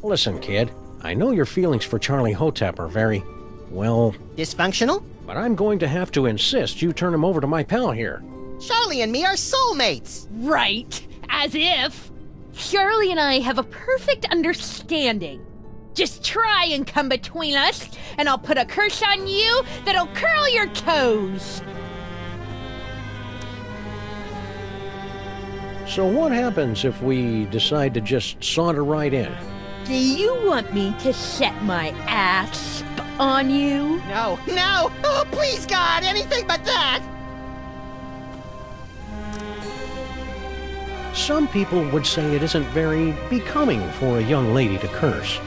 Listen, kid. I know your feelings for Charlie Hotep are very, well... dysfunctional? But I'm going to have to insist you turn him over to my pal here. Charlie and me are soulmates. Right, as if. Charlie and I have a perfect understanding. Just try and come between us, and I'll put a curse on you that'll curl your toes. So what happens if we decide to just saunter right in? Do you want me to set my ass on you? No, no! Oh, please, God, anything but that! Some people would say it isn't very becoming for a young lady to curse.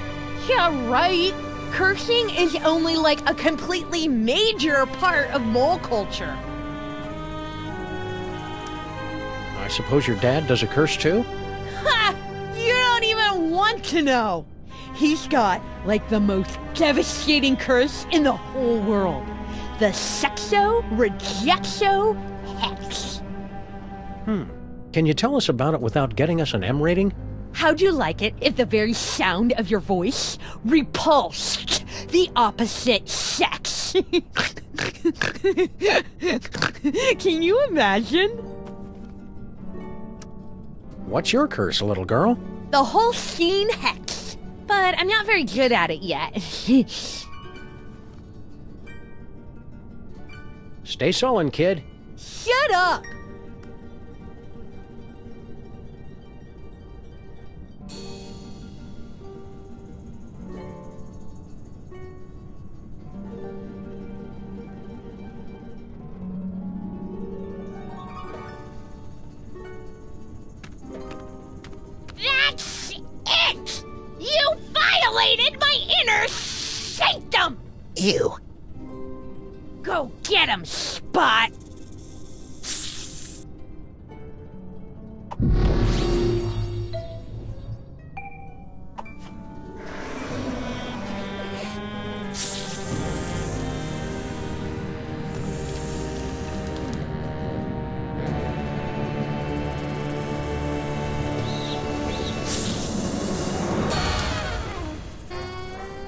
Yeah, right. Cursing is only like a completely major part of mole culture. I suppose your dad does a curse too? Ha! You don't even want to know. He's got like the most devastating curse in the whole world. The Sexo Rejexo Hex. Can you tell us about it without getting us an M rating? How'd you like it if the very sound of your voice repulsed the opposite sex? Can you imagine? What's your curse, little girl? The whole scene hex. But I'm not very good at it yet. Stay sullen, kid. Shut up! That's it! You violated my inner sanctum! Ew. Go get him, Spot!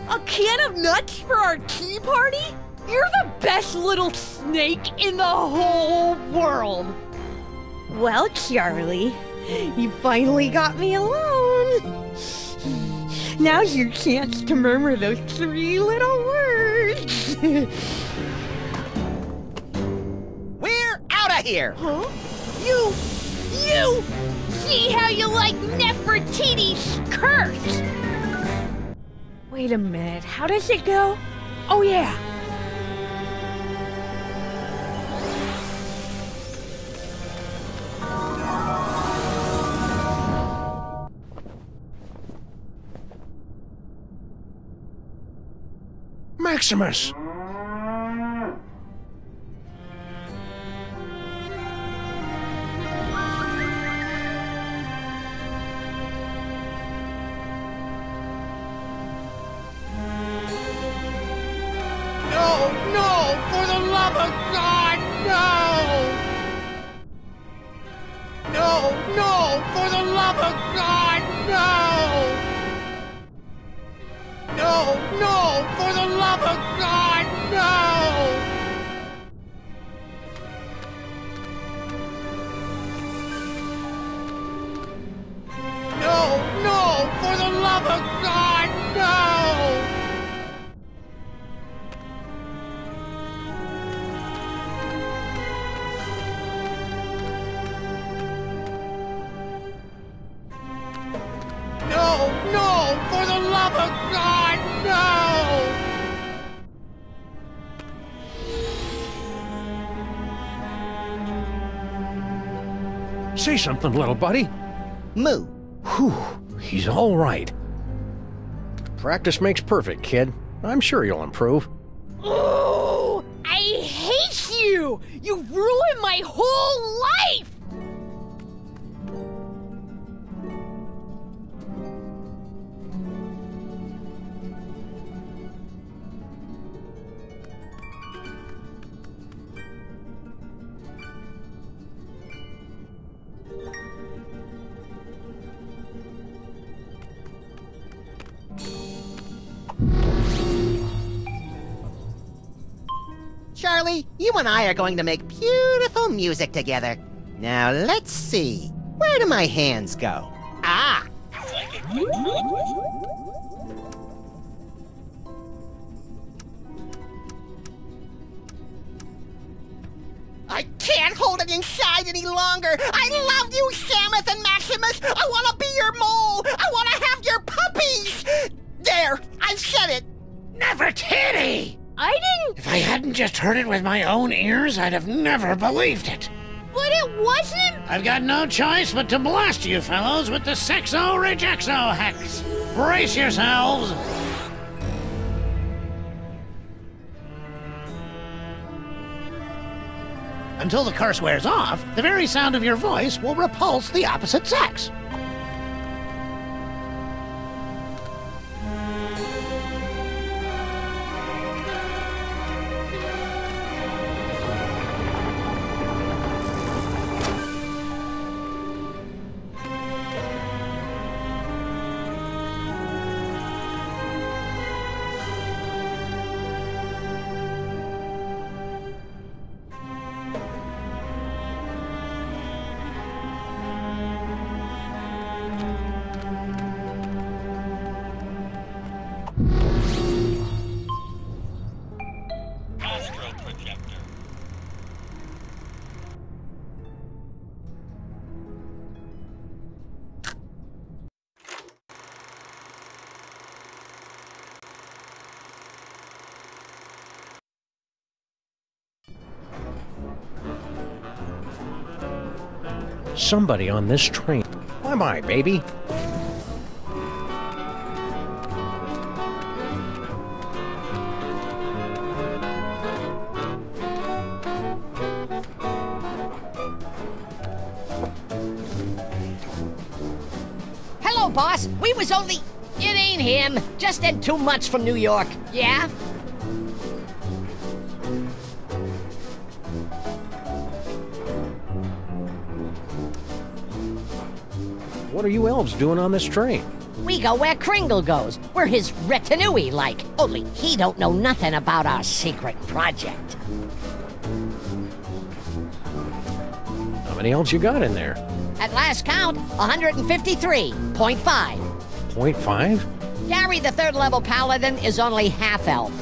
A can of nuts for our tea party? You're the best little snake in the whole world! Well, Charlie, you finally got me alone. Now's your chance to murmur those 3 little words. We're out of here! Huh? You! See how you like Nefertiti's curse! Wait a minute, how does it go? Oh yeah! Maximus! No! For the love of God, no! No! For the love of God, no! No! For the love of God, no! No! For the love of God, no! No! For the love of God, no! Say something, little buddy. Moo. Whew, he's all right. Practice makes perfect, kid. I'm sure you'll improve. Oh, I hate you! You ruined my whole life! Charlie, you and I are going to make beautiful music together. Now let's see. Where do my hands go? Ah! I can't hold it inside any longer. I love you, Samus and Maximus. I want to be your mole. I want to have your puppies. There, I've said it. Nefertiti! I didn't... If I hadn't just heard it with my own ears, I'd have never believed it. But it wasn't... I've got no choice but to blast you fellows with the Sexo-Rejexo hex. Brace yourselves. Until the curse wears off, the very sound of your voice will repulse the opposite sex. Somebody on this train. Bye-bye, baby. Hello, boss. We was only... It ain't him. Just in 2 months from New York. Yeah? What are you elves doing on this train? We go where Kringle goes. We're his retinue like. Only he don't know nothing about our secret project. How many elves you got in there? At last count, 153.5. 0.5? Gary, the 3rd level paladin, is only half elf.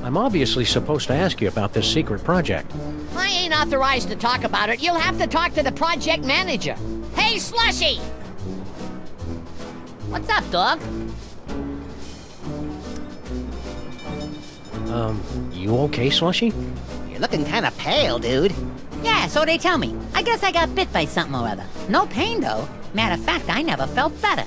I'm obviously supposed to ask you about this secret project. I ain't authorized to talk about it. You'll have to talk to the project manager. Hey, Slushy! What's up, dog? You okay, Slushy? You're looking kind of pale, dude. Yeah, so they tell me. I guess I got bit by something or other. No pain, though. Matter of fact, I never felt better.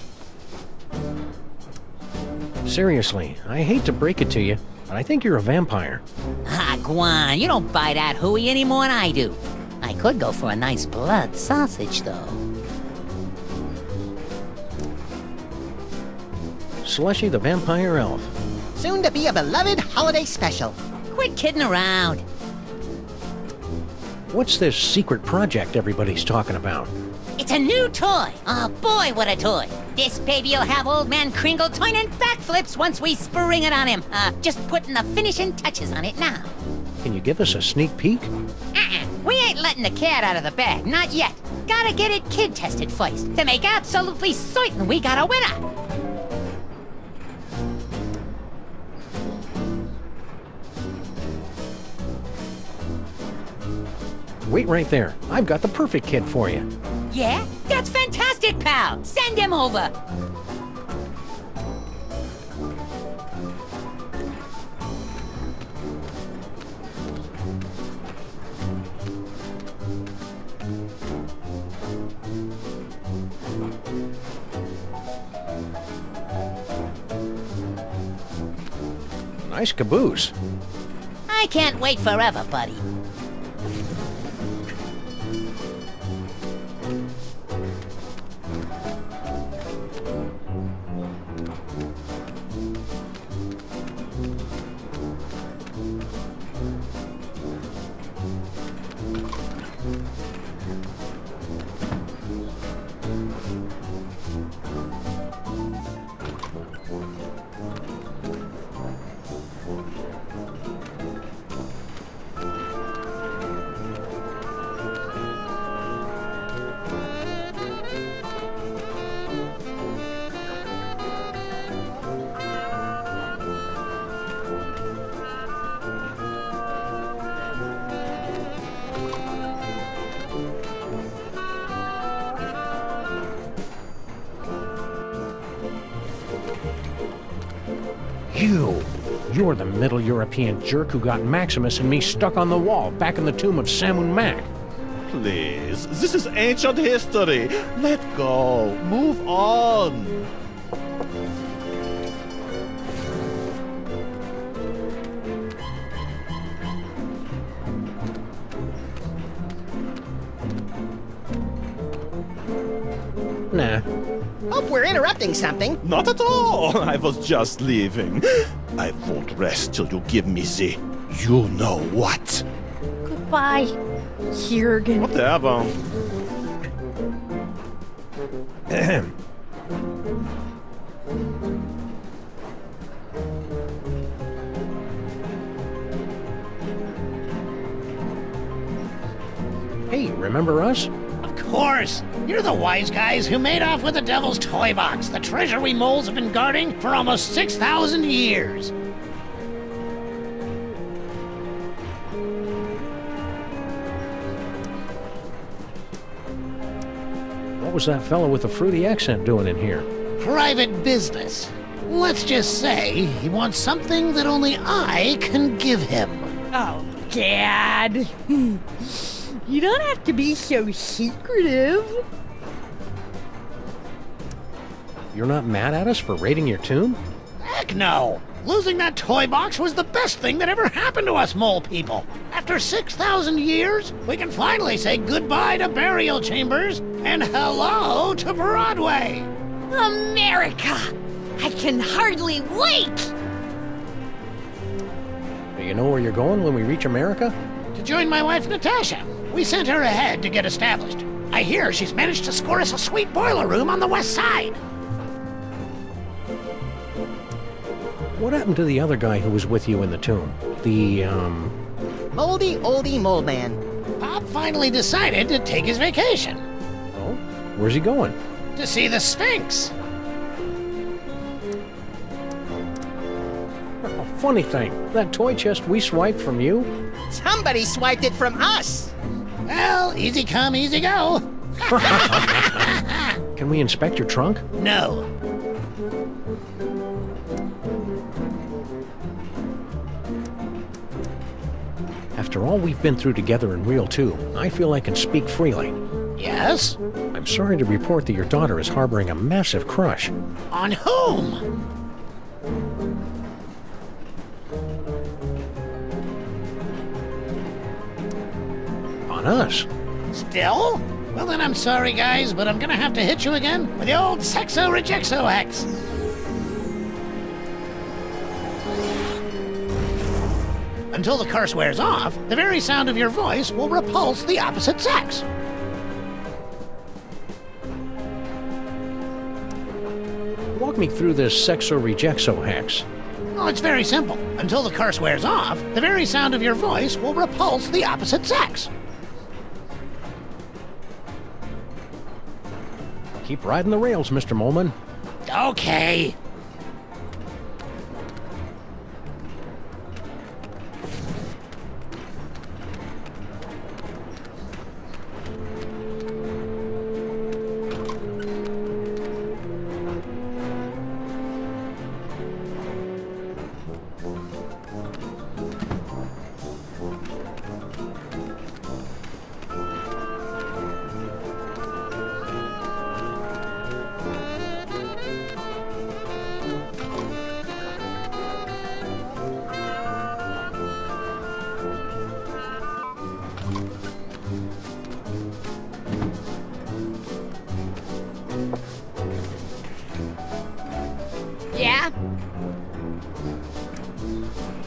Seriously, I hate to break it to you, but I think you're a vampire. Ah, Guan, you don't buy that hooey any more than I do. I could go for a nice blood sausage, though. Slushy the Vampire Elf. Soon to be a beloved holiday special. Quit kidding around. What's this secret project everybody's talking about? It's a new toy. Oh boy, what a toy. This baby'll have old man Kringle turning backflips once we spring it on him. Just putting the finishing touches on it now. Can you give us a sneak peek? We ain't letting the cat out of the bag, not yet. Gotta get it kid tested first, to make absolutely certain we got a winner. Wait right there. I've got the perfect kid for you. Yeah? That's fantastic, pal. Send him over. Nice caboose. I can't wait forever, buddy. You're the Middle European jerk who got Maximus and me stuck on the wall back in the tomb of Sammun-Mak. Please, this is ancient history. Let go. Move on. Nah. Hope we're interrupting something. Not at all. I was just leaving. I won't rest till you give me the you know what. Goodbye, Jürgen. Whatever. Hey, remember us? Of course! You're the wise guys who made off with the Devil's Toybox, the treasure we moles have been guarding for almost 6,000 years. What was that fellow with the fruity accent doing in here? Private business. Let's just say he wants something that only I can give him. Oh, Dad. You don't have to be so secretive. You're not mad at us for raiding your tomb? Heck no! Losing that toy box was the best thing that ever happened to us mole people. After 6,000 years, we can finally say goodbye to burial chambers and hello to Broadway. America! I can hardly wait! Do you know where you're going when we reach America? To join my wife Natasha. We sent her ahead to get established. I hear she's managed to score us a sweet boiler room on the west side. What happened to the other guy who was with you in the tomb? The, Moldy oldie mole man. Pop finally decided to take his vacation. Oh? Where's he going? To see the Sphinx. Oh, funny thing, that toy chest we swiped from you? Somebody swiped it from us. Well, easy come, easy go. Can we inspect your trunk? No. After all we've been through together in Reel 2, I feel I can speak freely. Yes? I'm sorry to report that your daughter is harboring a massive crush. On whom? On us. Still? Well then I'm sorry guys, but I'm gonna have to hit you again with the old sexo-rejexo hex. Until the curse wears off, the very sound of your voice will repulse the opposite sex. Walk me through this sexo-rejexo hex. Oh, it's very simple. Until the curse wears off, the very sound of your voice will repulse the opposite sex. Keep riding the rails, Mr. Moleman. Okay.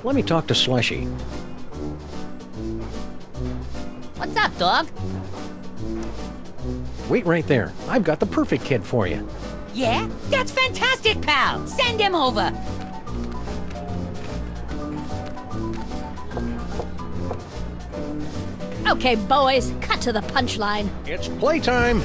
Let me talk to Slushy. What's up, dog? Wait right there. I've got the perfect kid for you. Yeah? That's fantastic, pal! Send him over! Okay, boys, cut to the punchline. It's playtime!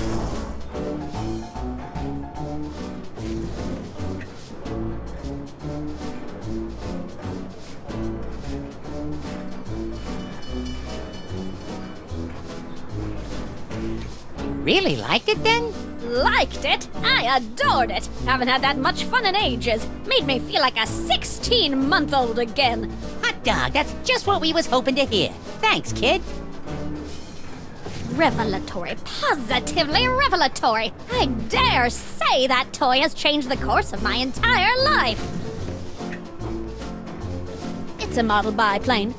Really liked it then? Liked it? I adored it. Haven't had that much fun in ages. Made me feel like a 16-month-old again. Hot dog, that's just what we was hoping to hear. Thanks, kid. Revelatory. Positively revelatory. I dare say that toy has changed the course of my entire life. It's a model biplane.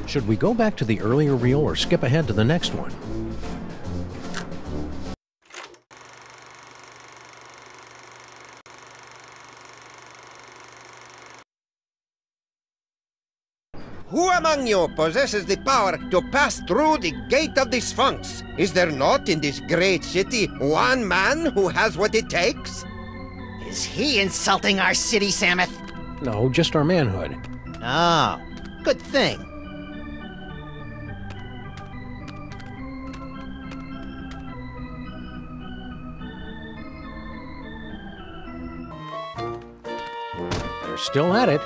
Should we go back to the earlier reel or skip ahead to the next one? Who among you possesses the power to pass through the gate of the Sphinx? Is there not in this great city one man who has what it takes? Is he insulting our city, Samuth? No, just our manhood. Oh, good thing. They're still at it.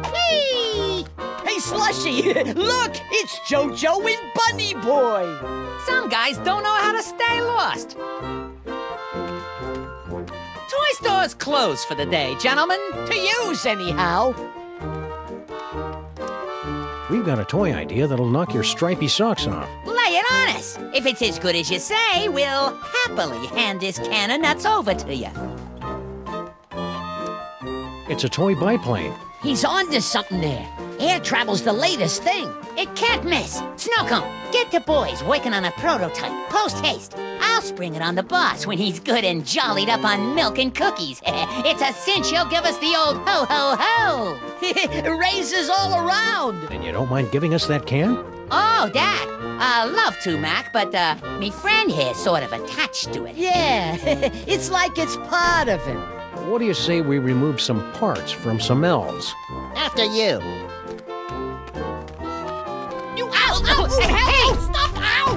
Hey! Hey, Slushy! Look! It's JoJo and Bunny Boy! Some guys don't know how to stay lost. Toy store's closed for the day, gentlemen. To use, anyhow. We've got a toy idea that'll knock your stripy socks off. Lay it on us. If it's as good as you say, we'll happily hand this can of nuts over to you. It's a toy biplane. He's onto something there. Air travel's the latest thing. It can't miss. Snowcone, get the boys working on a prototype. Post haste. I'll spring it on the boss when he's good and jollied up on milk and cookies. It's a cinch he'll give us the old ho-ho-ho. Raises all around. And you don't mind giving us that can? Oh, that. Love to, Mac, but me friend here's sort of attached to it. Yeah, it's like it's part of him. What do you say we remove some parts from some elves? After you. You ow! Hey! Stop! Ow!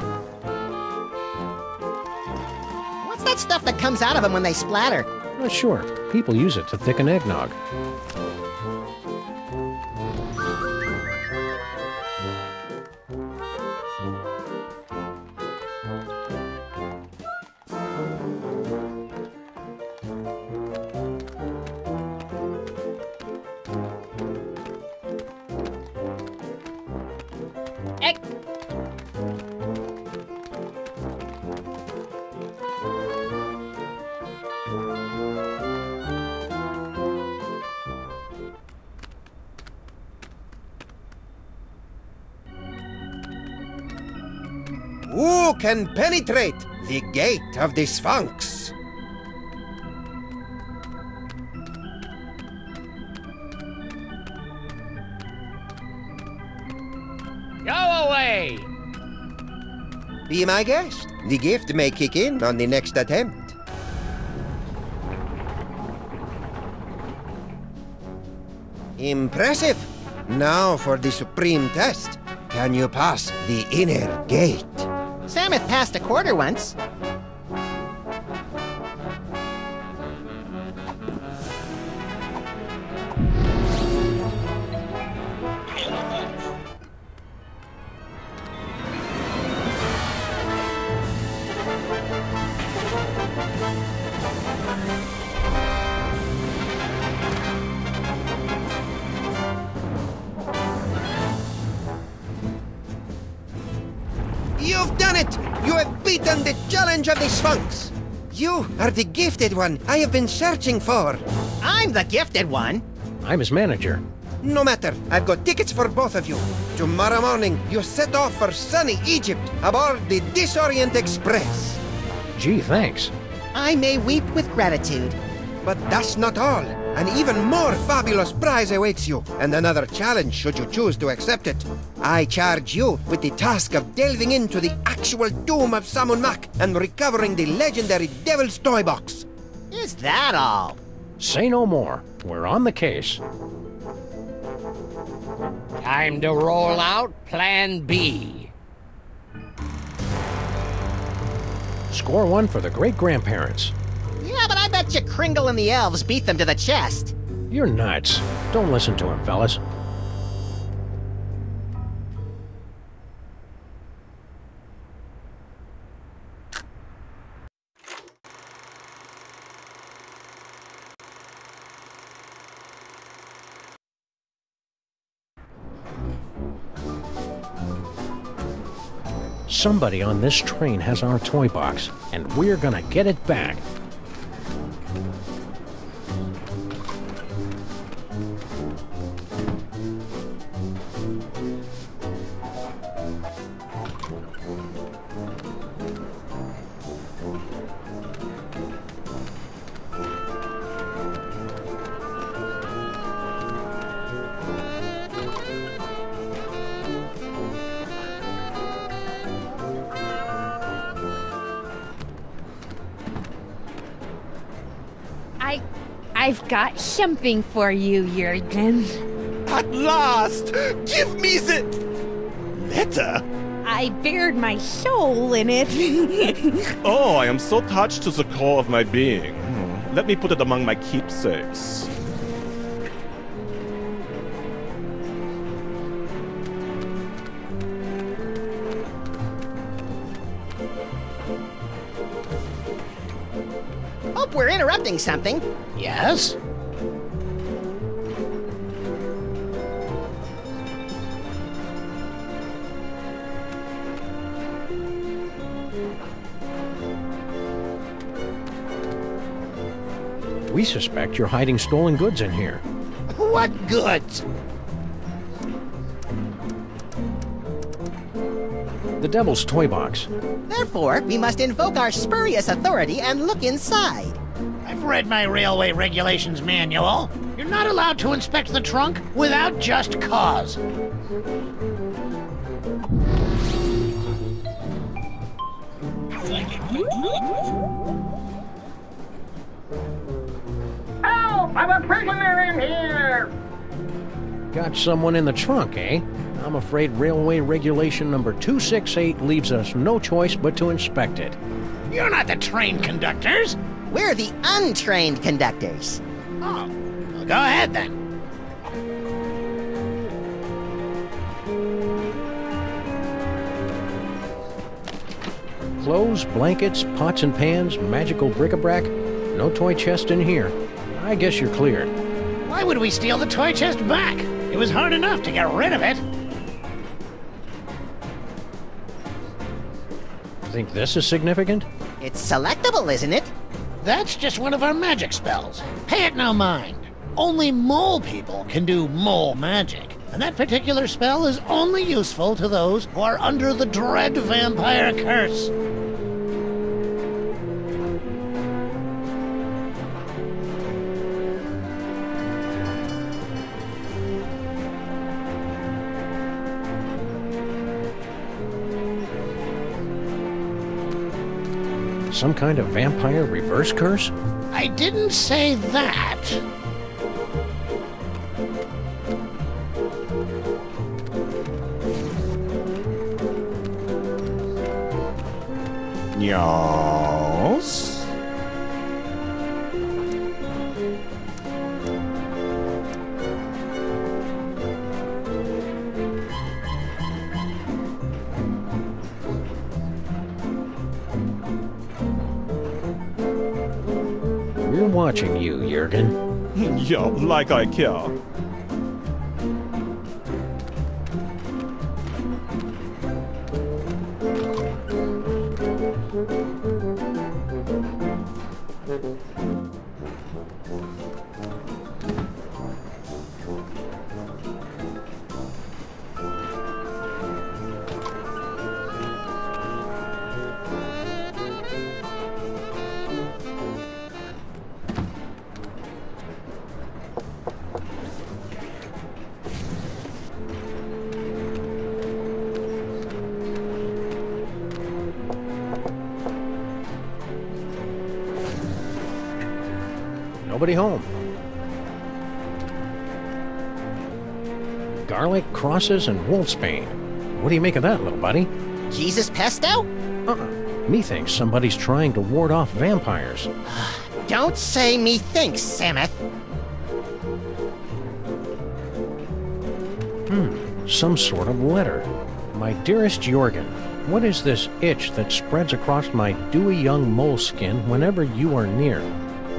What's that stuff that comes out of them when they splatter? Not sure. People use it to thicken eggnog. Who can penetrate the gate of the Sphinx? Go away! Be my guest. The gift may kick in on the next attempt. Impressive. Now for the supreme test. Can you pass the inner gate? Samuth passed a quarter once. You've done it! You have beaten the challenge of the Sphinx! You are the gifted one I have been searching for. I'm the gifted one. I'm his manager. No matter, I've got tickets for both of you. Tomorrow morning, you set off for sunny Egypt aboard the Disorient Express. Gee, thanks. I may weep with gratitude. But that's not all. An even more fabulous prize awaits you, and another challenge should you choose to accept it. I charge you with the task of delving into the actual tomb of Sammun-Mak and recovering the legendary Devil's Toybox. Is that all? Say no more. We're on the case. Time to roll out Plan B. Score one for the great-grandparents. Yeah, but I bet you Kringle and the elves beat them to the chest. You're nuts. Don't listen to him, fellas. Somebody on this train has our toy box, and we're gonna get it back. I've got something for you, Jurgen. At last! Give me the letter! I bared my soul in it. Oh, I am so touched to the core of my being. Let me put it among my keepsakes. Hope we're interrupting something. Yes? We suspect you're hiding stolen goods in here. What goods? The Devil's Toy Box. Therefore, we must invoke our spurious authority and look inside. I've read my railway regulations manual. You're not allowed to inspect the trunk without just cause. Help! I'm a prisoner in here! Got someone in the trunk, eh? I'm afraid railway regulation number 268 leaves us no choice but to inspect it. You're not the train conductors. We're the untrained conductors. Oh, well, go ahead then. Clothes, blankets, pots and pans, magical bric-a-brac. No toy chest in here. I guess you're cleared. Why would we steal the toy chest back? It was hard enough to get rid of it. Think this is significant? It's selectable, isn't it? That's just one of our magic spells. Pay it no mind. Only mole people can do mole magic. And that particular spell is only useful to those who are under the dread vampire curse. Some kind of vampire reverse curse? I didn't say that. Yes? We're watching you, Jurgen. Yeah, like I care. nobody home. Garlic, crosses, and wolfsbane. What do you make of that, little buddy? Jesus pesto? Methinks somebody's trying to ward off vampires. Don't say methinks, Samuth. Some sort of letter. My dearest Jorgen, what is this itch that spreads across my dewy young moleskin whenever you are near?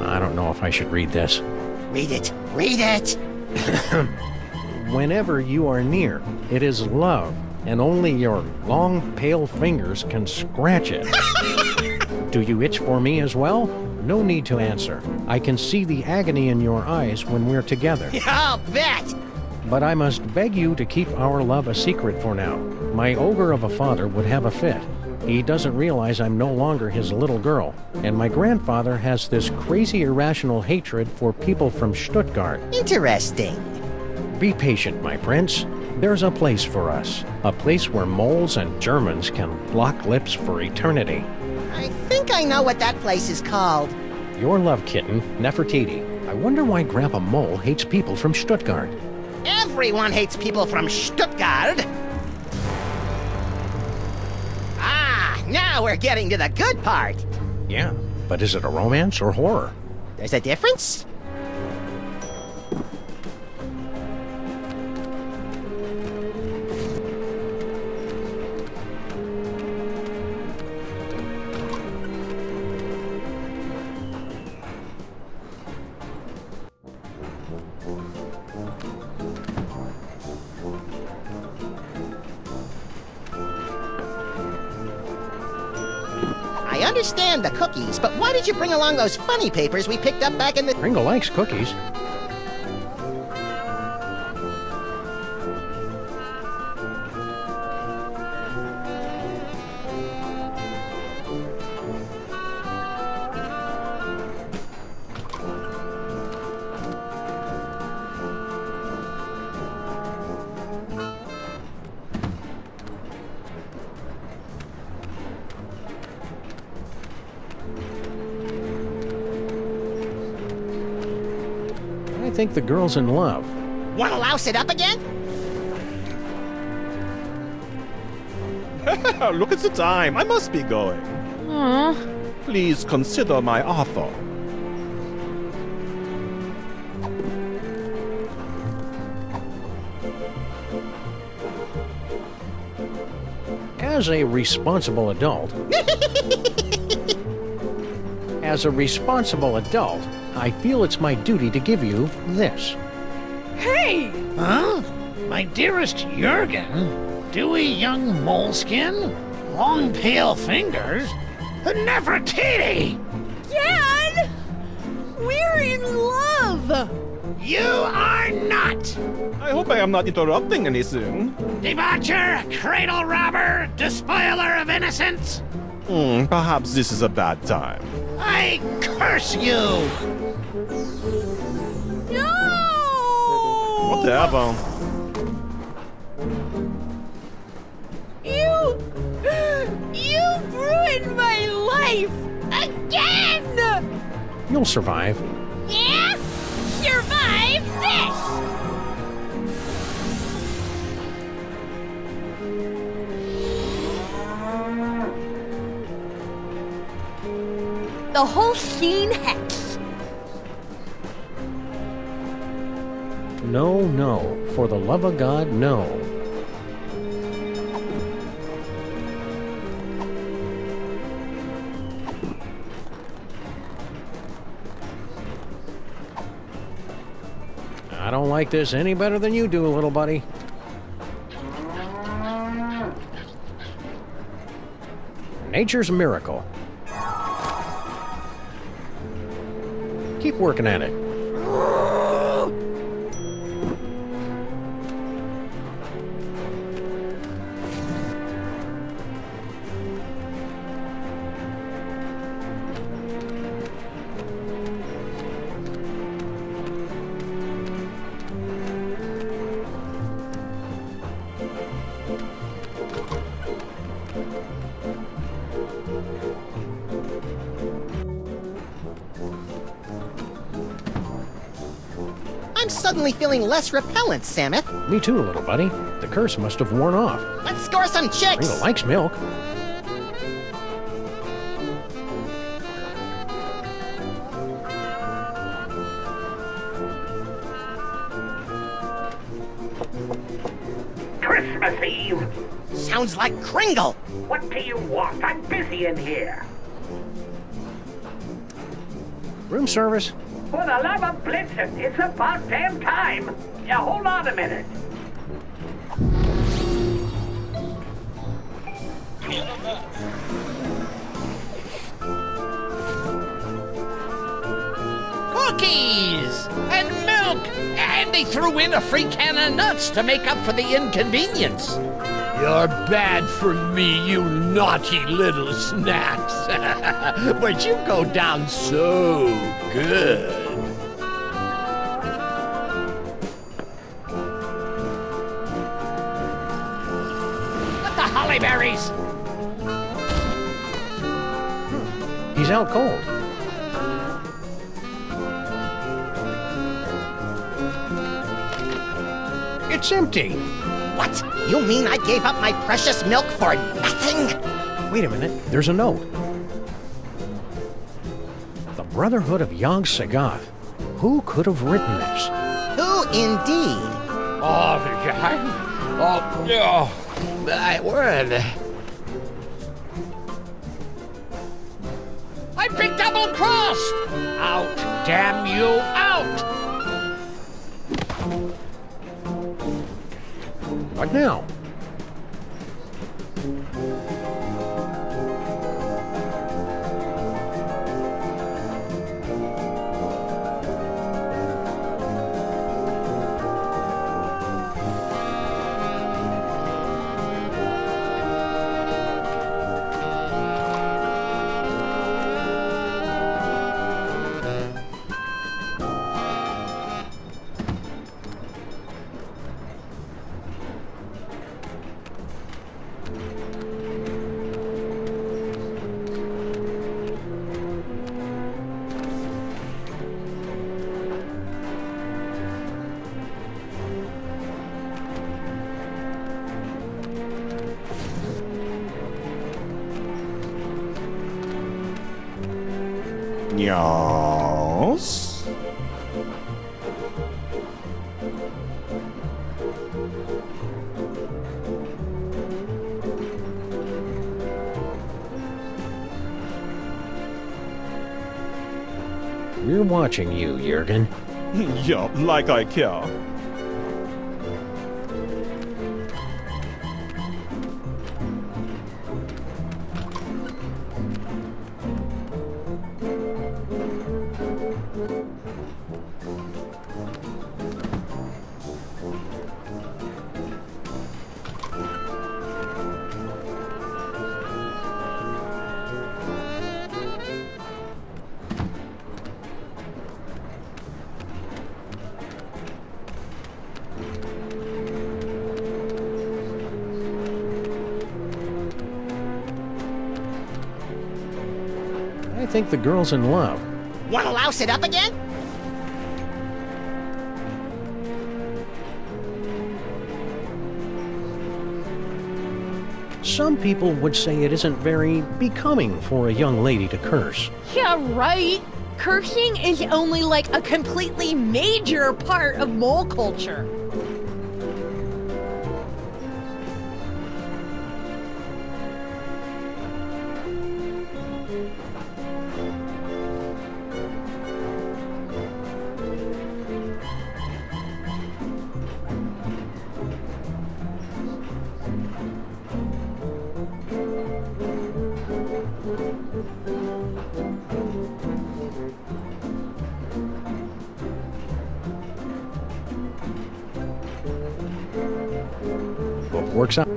I don't know if I should read this. Read it. Read it! Whenever you are near, it is love, and only your long, pale fingers can scratch it. Do you itch for me as well? No need to answer. I can see the agony in your eyes when we're together. I'll bet! But I must beg you to keep our love a secret for now. My ogre of a father would have a fit. He doesn't realize I'm no longer his little girl, and my grandfather has this crazy irrational hatred for people from Stuttgart. Interesting. Be patient, my prince. There's a place for us. A place where moles and Germans can lock lips for eternity. I think I know what that place is called. Your love kitten, Nefertiti. I wonder why Grandpa Mole hates people from Stuttgart. Everyone hates people from Stuttgart. Ah, now we're getting to the good part. Yeah, but is it a romance or horror? There's a difference? I understand the cookies, but why did you bring along those funny papers we picked up back in the... Pringle likes cookies. I think the girl's in love. Wanna louse it up again? Look at the time. I must be going. Please consider my offer. As a responsible adult... I feel it's my duty to give you this. Hey! Huh? My dearest Jorgen? Dewy young moleskin? Long pale fingers? Nefertiti! Dad! We're in love! You are not! I hope I am not interrupting anything. Debaucher, cradle robber, despoiler of innocence! Perhaps this is a bad time. I curse you! No! Whatever. You've ruined my life! Again! You'll survive. Yeah? Survive this! The whole scene hex. No, no. For the love of God, no. I don't like this any better than you do, little buddy. Nature's miracle. Keep working at it. suddenly feeling less repellent, Samus. Me too, little buddy. The curse must have worn off. Let's score some chicks! Rita likes milk. Christmas Eve. Sounds like Kringle. What do you want? I'm busy in here. Room service. For the love of Blitzen, it's about damn time. Yeah, hold on a minute. Cookies and milk, and they threw in a free can of nuts to make up for the inconvenience. You're bad for me, you naughty little snacks. But you go down so good. Get the holly berries. He's out cold. It's empty. What? You mean I gave up my precious milk for nothing? Wait a minute. There's a note. The Brotherhood of Yog-Sothoth. Who could have written this? Who indeed? Oh, no. My word. I've been double-crossed! Out, damn you, out! What now? Yes? We're watching you, Jurgen. Yeah, like I care. I think the girl's in love. Wanna louse it up again? Some people would say it isn't very becoming for a young lady to curse. Yeah, right. Cursing is only like a completely major part of mole culture. What works out?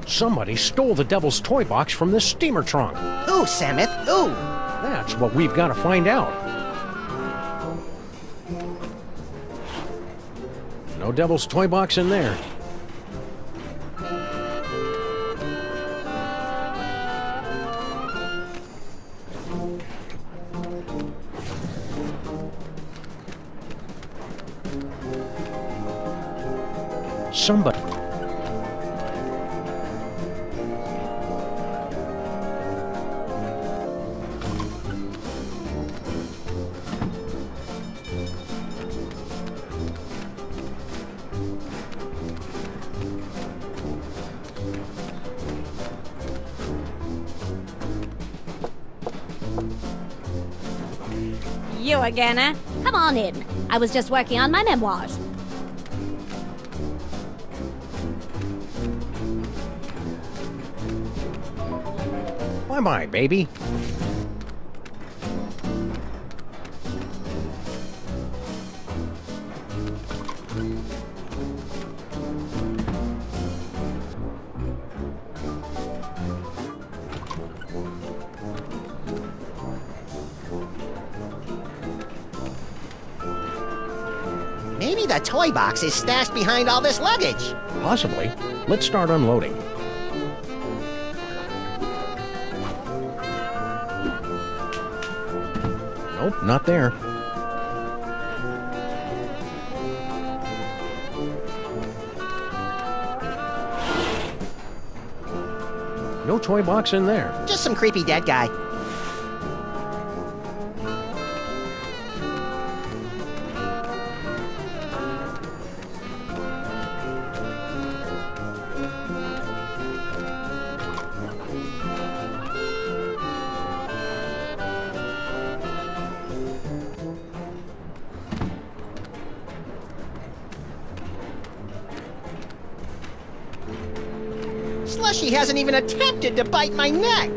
Somebody stole the Devil's Toy Box from this steamer trunk. Who, Samuth? Who? That's what we've got to find out. No Devil's Toy Box in there. Somebody. You again, eh? Come on in. I was just working on my memoirs. Bye-bye, baby. Maybe the toy box is stashed behind all this luggage. Possibly. Let's start unloading. Nope, not there. No toy box in there. Just some creepy dead guy. Slushy hasn't even attempted to bite my neck.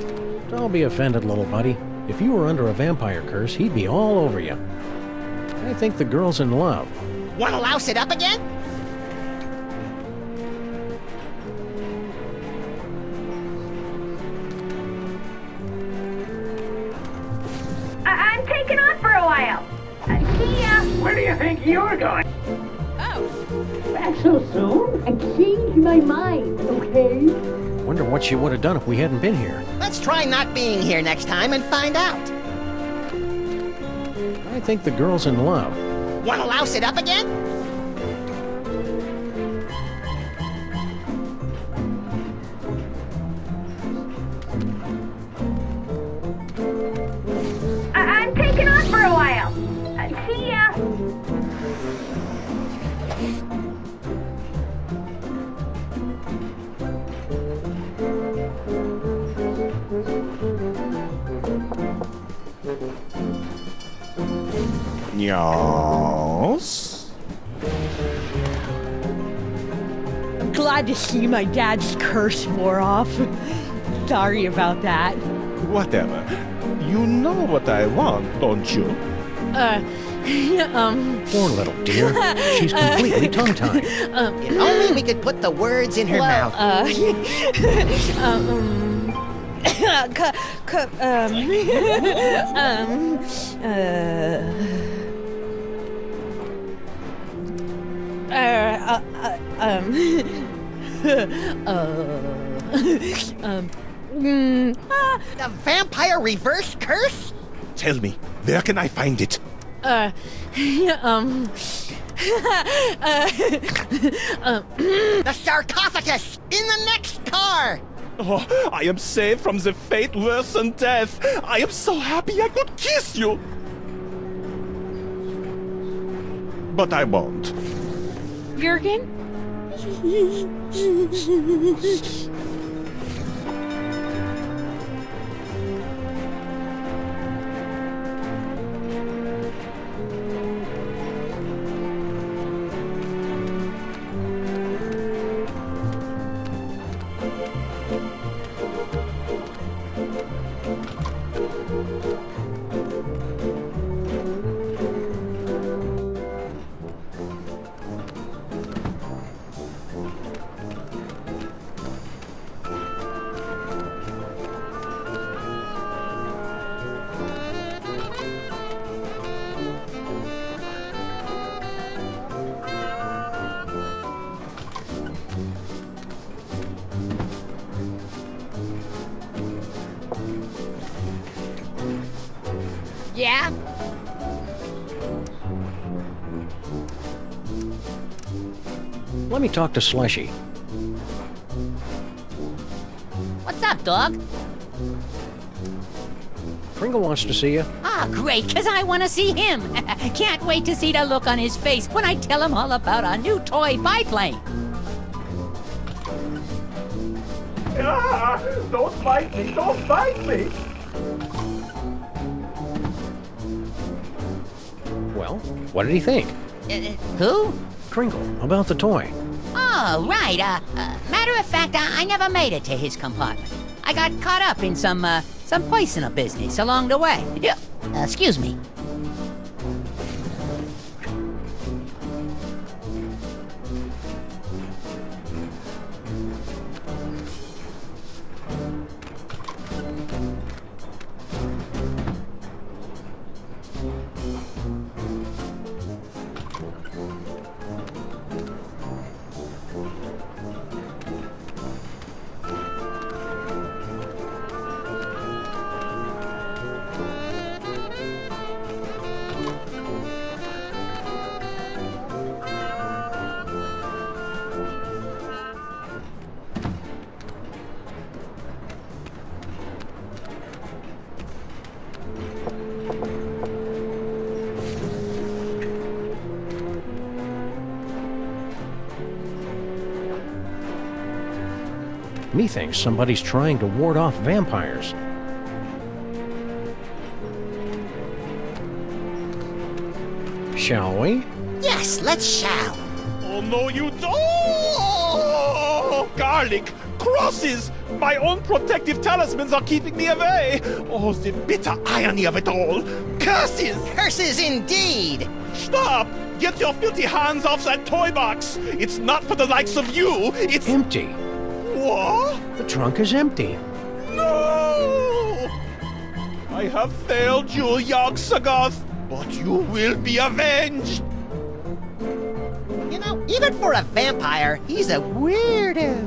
Don't be offended, little buddy. If you were under a vampire curse, he'd be all over you. I think the girl's in love. Wanna louse it up again? I'm taking off for a while. See ya. Where do you think you're going? Oh. Back so soon? I changed my mind, okay? Wonder what she would have done if we hadn't been here. Let's try not being here next time and find out. I think the girl's in love. Wanna louse it up again? I'm taking off for a while. See ya. Yes? I'm glad to see my dad's curse wore off. Sorry about that. Whatever. You know what I want, don't you? Poor little dear. She's completely tongue-tied. If only we could put the words in her mouth. The vampire reverse curse? Tell me, where can I find it? The sarcophagus in the next car! Oh, I am saved from the fate worse than death. I am so happy I could kiss you. But I won't. Jürgen? Yeah? Let me talk to Slushy. What's up, dog? Pringle wants to see you. Ah, great, because I want to see him. Can't wait to see the look on his face when I tell him all about our new toy biplane. Ah, don't bite me! Don't bite me! Well, what did he think? Who? Kringle, about the toy. Oh, right. Matter of fact, I never made it to his compartment. I got caught up in some personal business along the way. Yeah. Excuse me. Methinks somebody's trying to ward off vampires. Shall we? Yes, let's shall. Oh, no, you don't! Oh, garlic! Crosses! My own protective talismans are keeping me away! Oh, the bitter irony of it all! Curses! Curses indeed! Stop! Get your filthy hands off that toy box! It's not for the likes of you, it's... Empty. What? The trunk is empty. No! I have failed you, Yogg-Sothoth, but you will be avenged! You know, even for a vampire, he's a weirdo.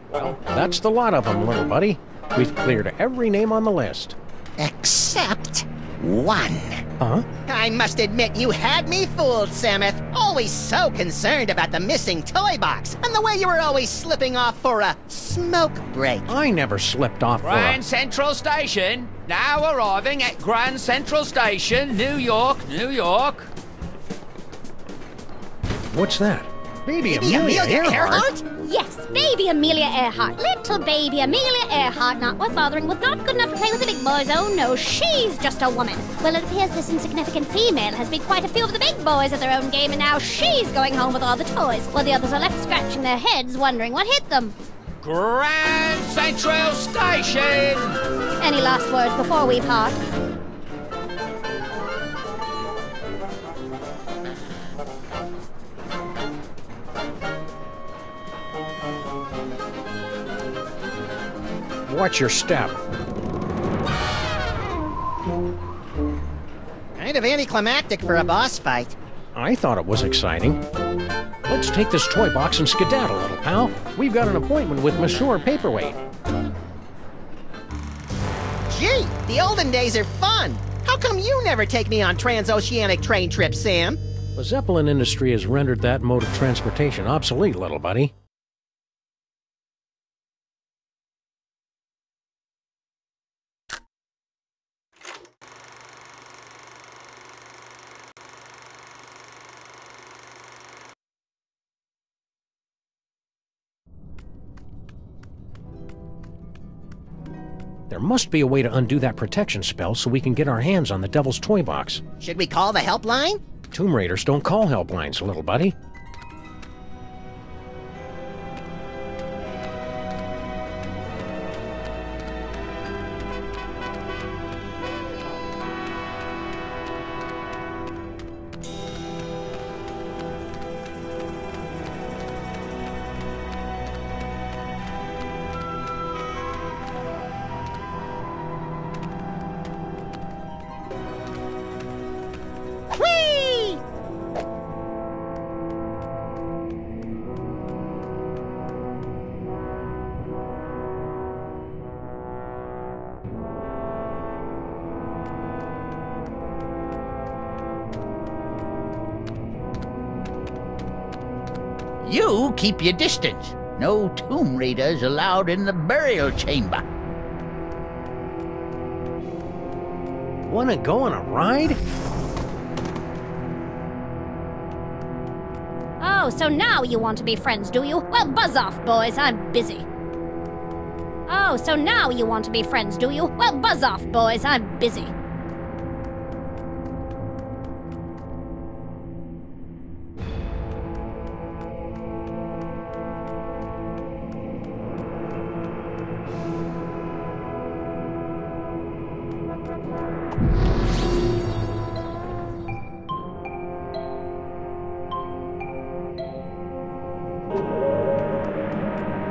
Well, that's the lot of them, little buddy. We've cleared every name on the list. Except one. Huh? I must admit, you had me fooled, Samuth. Always so concerned about the missing toy box, and the way you were always slipping off for a smoke break. I never slipped off for Grand Central Station. Now arriving at Grand Central Station, New York, New York. What's that? Baby Amelia Earhart? Yes, baby Amelia Earhart. Little baby Amelia Earhart, not worth bothering with, not good enough to play with the big boys. Oh no, she's just a woman. Well, it appears this insignificant female has beat quite a few of the big boys at their own game, and now she's going home with all the toys, while the others are left scratching their heads, wondering what hit them. Grand Central Station! Any last words before we part? Watch your step. Kind of anticlimactic for a boss fight. I thought it was exciting. Let's take this toy box and skedaddle, little pal. We've got an appointment with Monsieur Paperweight. Gee, the olden days are fun. How come you never take me on transoceanic train trips, Sam? The Zeppelin industry has rendered that mode of transportation obsolete, little buddy. There must be a way to undo that protection spell so we can get our hands on the Devil's Toy Box. Should we call the helpline? Tomb Raiders don't call helplines, little buddy. You keep your distance. No tomb raiders allowed in the burial chamber. Wanna go on a ride? Oh, so now you want to be friends, do you? Well, buzz off, boys. I'm busy. Oh, so now you want to be friends, do you? Well, buzz off, boys. I'm busy.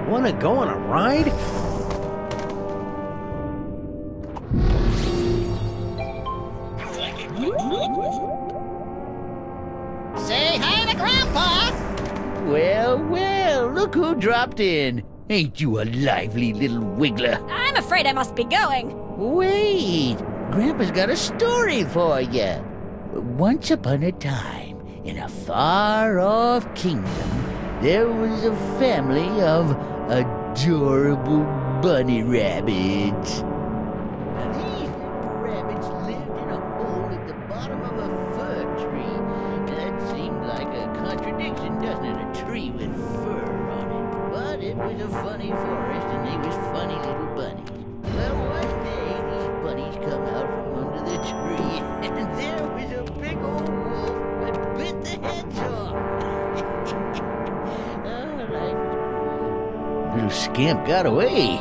Wanna go on a ride? Say hi to Grandpa! Well, well, look who dropped in. Ain't you a lively little wiggler? I'm afraid I must be going. Wait, Grandpa's got a story for you. Once upon a time, in a far-off kingdom, there was a family of adorable bunny rabbits. Now, these little rabbits lived in a hole at the bottom of a fir tree. That seemed like a contradiction, doesn't it? A tree with fur on it. But it was a funny forest, and they was funny little bunnies. Well, one day, these bunnies come out from under the tree, and there was a big old wolf that bit the heads off. Little scamp got away.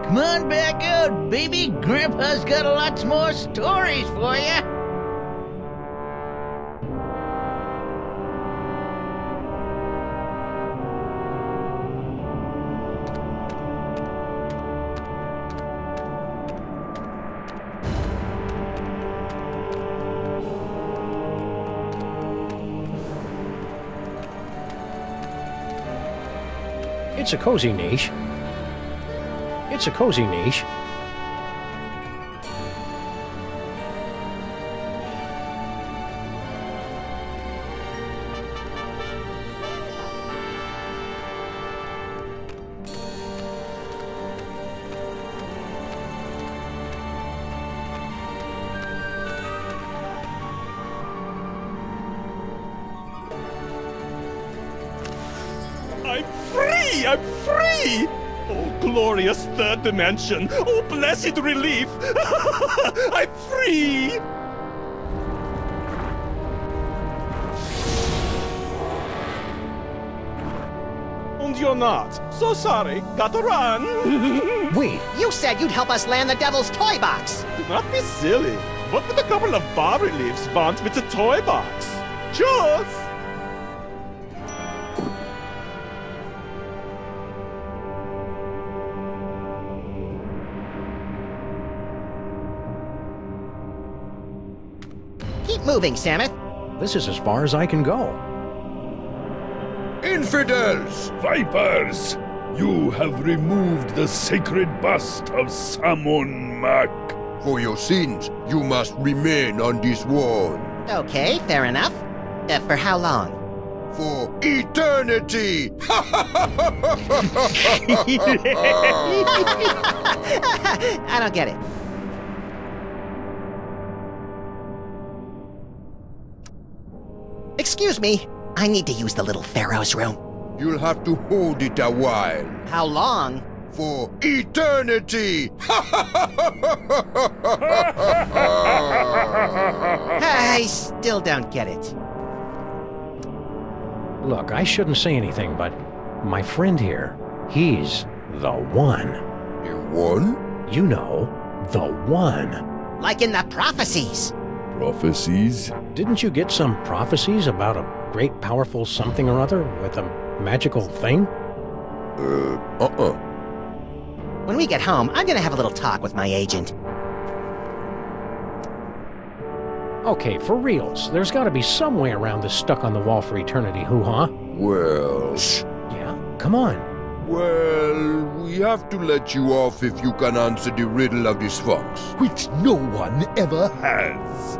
Come on back out, baby. Grandpa's got lots more stories for you. It's a cozy niche. It's a cozy niche. I'm free! Oh, glorious third dimension! Oh, blessed relief! I'm free! And you're not. So sorry. Gotta run. Wait. You said you'd help us land the devil's toy box. Do not be silly. What would a couple of bas reliefs want with a toy box? Choose! Keep moving, Samus. This is as far as I can go. Infidels! Vipers! You have removed the sacred bust of Sammun-Mak. For your sins, you must remain on this wall. Okay, fair enough. For how long? For eternity! I don't get it. Excuse me, I need to use the little pharaoh's room. You'll have to hold it a while. How long? For eternity! I still don't get it. Look, I shouldn't say anything, but my friend here, he's the one. The one? You know, the one. Like in the prophecies. Prophecies? Didn't you get some prophecies about a great powerful something or other with a magical thing? When we get home, I'm gonna have a little talk with my agent. Okay, for reals, there's gotta be some way around this stuck-on-the-wall for eternity hoo-ha. Well... Yeah? Come on. Well, we have to let you off if you can answer the riddle of the Sphinx. Which no one ever has.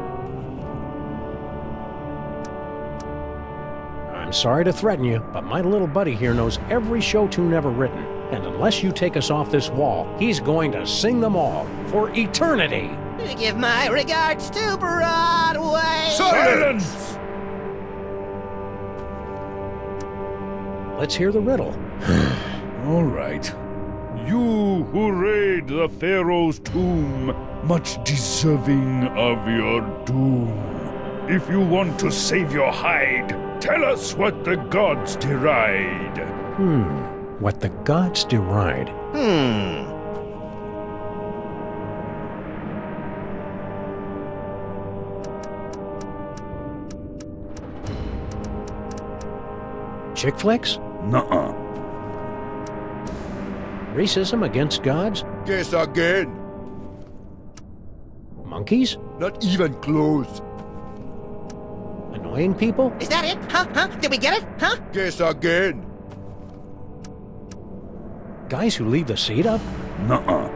I'm sorry to threaten you, but my little buddy here knows every show tune ever written. And unless you take us off this wall, he's going to sing them all for eternity. Give my regards to Broadway. Silence! Let's hear the riddle. All right. You who raid the Pharaoh's tomb, much deserving of your doom. If you want to save your hide, tell us what the gods deride. What the gods deride. Chick flicks? Nuh-uh. Racism against gods? Guess again. Monkeys? Not even close. Annoying people? Is that it? Huh? Did we get it? Huh? Guess again. Guys who leave the seat up? Nuh-uh.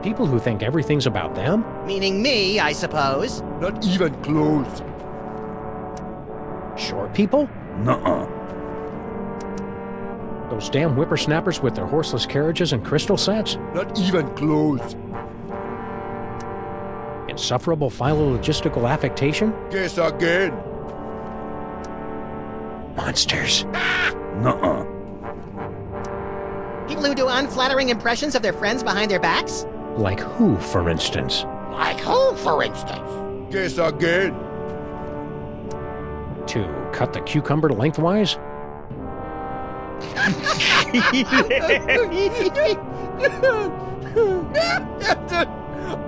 People who think everything's about them? Meaning me, I suppose. Not even close. Short people? Nuh-uh. Those damn whippersnappers with their horseless carriages and crystal sets? Not even close. Insufferable philologistical affectation? Guess again. Monsters. Nuh-uh. People who do unflattering impressions of their friends behind their backs? Like who, for instance? Like who, for instance? Guess again. To cut the cucumber lengthwise?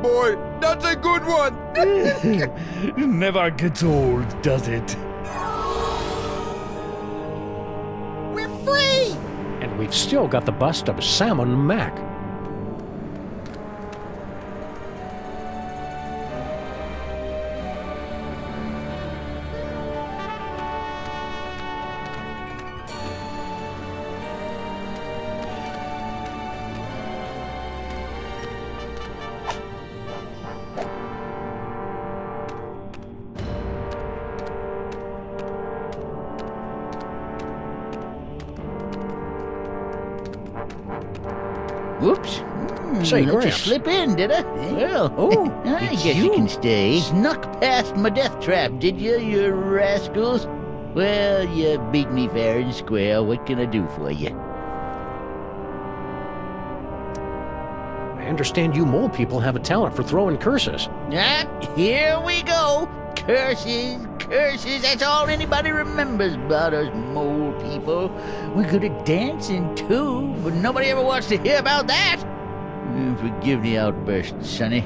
Boy, that's a good one. Never gets old, does it? We're free! And we've still got the bust of Sammun-Mak. Whoops. Say, Let you Gramps. slip in, did I? Well, I guess you can stay. Snuck past my death trap, did you rascals? Well, you beat me fair and square. What can I do for you? I understand you mole people have a talent for throwing curses. Here we go. Curses, curses. That's all anybody remembers about us mole people. We're good at dancing, too, but nobody ever wants to hear about that. Forgive the outburst, Sonny.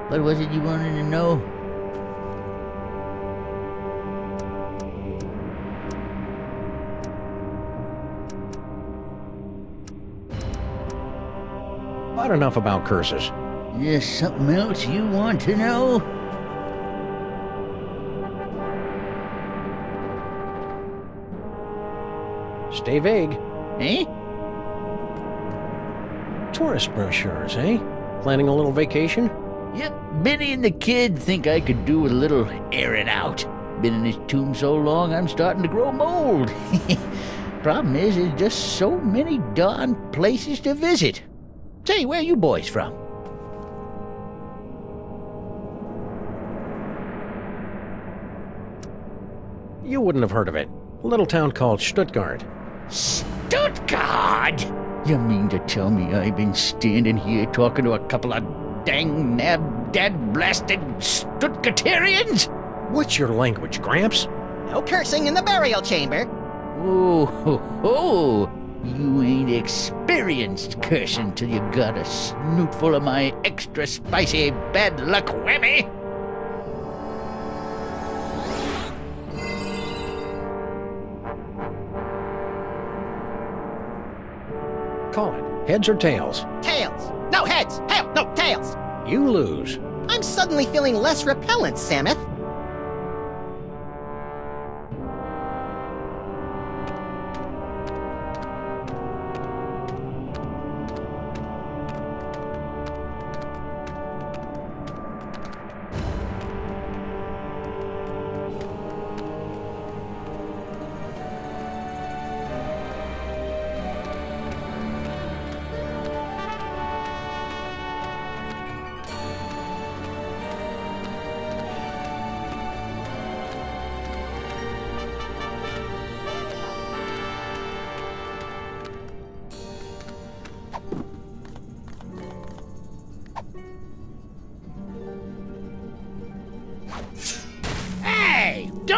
What was it you wanted to know? But enough about curses. There's something else you want to know? Stay vague. Eh? Tourist brochures, eh? Planning a little vacation? Yep, Benny and the kid think I could do with a little airing out. Been in this tomb so long, I'm starting to grow mold. Problem is, there's just so many darn places to visit. Say, where you boys from? You wouldn't have heard of it. A little town called Stuttgart. Stuttgart? You mean to tell me I've been standing here talking to a couple of dang nab-dad-blasted Stuttgarterians? What's your language, Gramps? No cursing in the burial chamber. Oh, ho, ho. You ain't experienced cursing till you got a snootful of my extra spicy bad luck whammy. Call it. Heads or tails? Tails. No heads. Hell, no tails. You lose. I'm suddenly feeling less repellent, Samuth.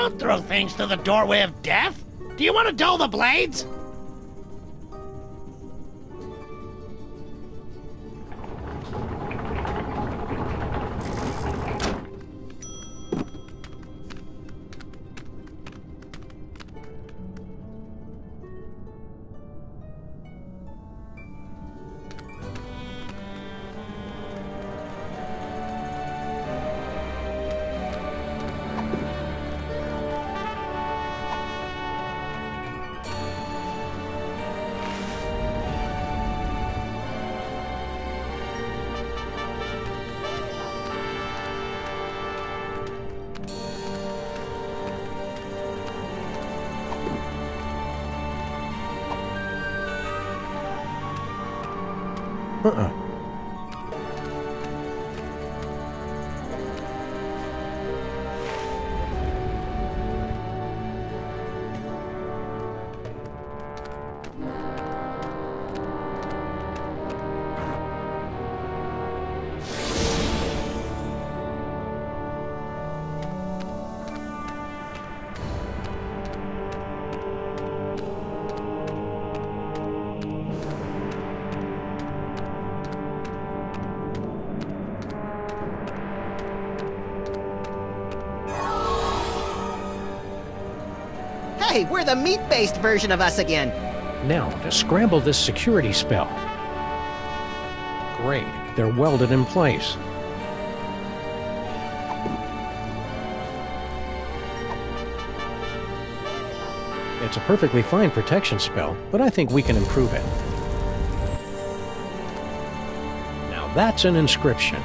Don't throw things through the doorway of death. Do you want to dull the blades? Hey, we're the meat-based version of us again. Now, to scramble this security spell. Great, they're welded in place. It's a perfectly fine protection spell, but I think we can improve it. Now that's an inscription.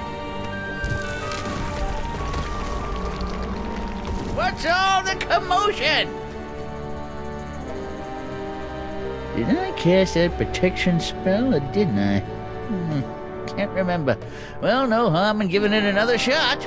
What's all the commotion? Did I cast that protection spell, or didn't I? Can't remember. Well, no harm in giving it another shot.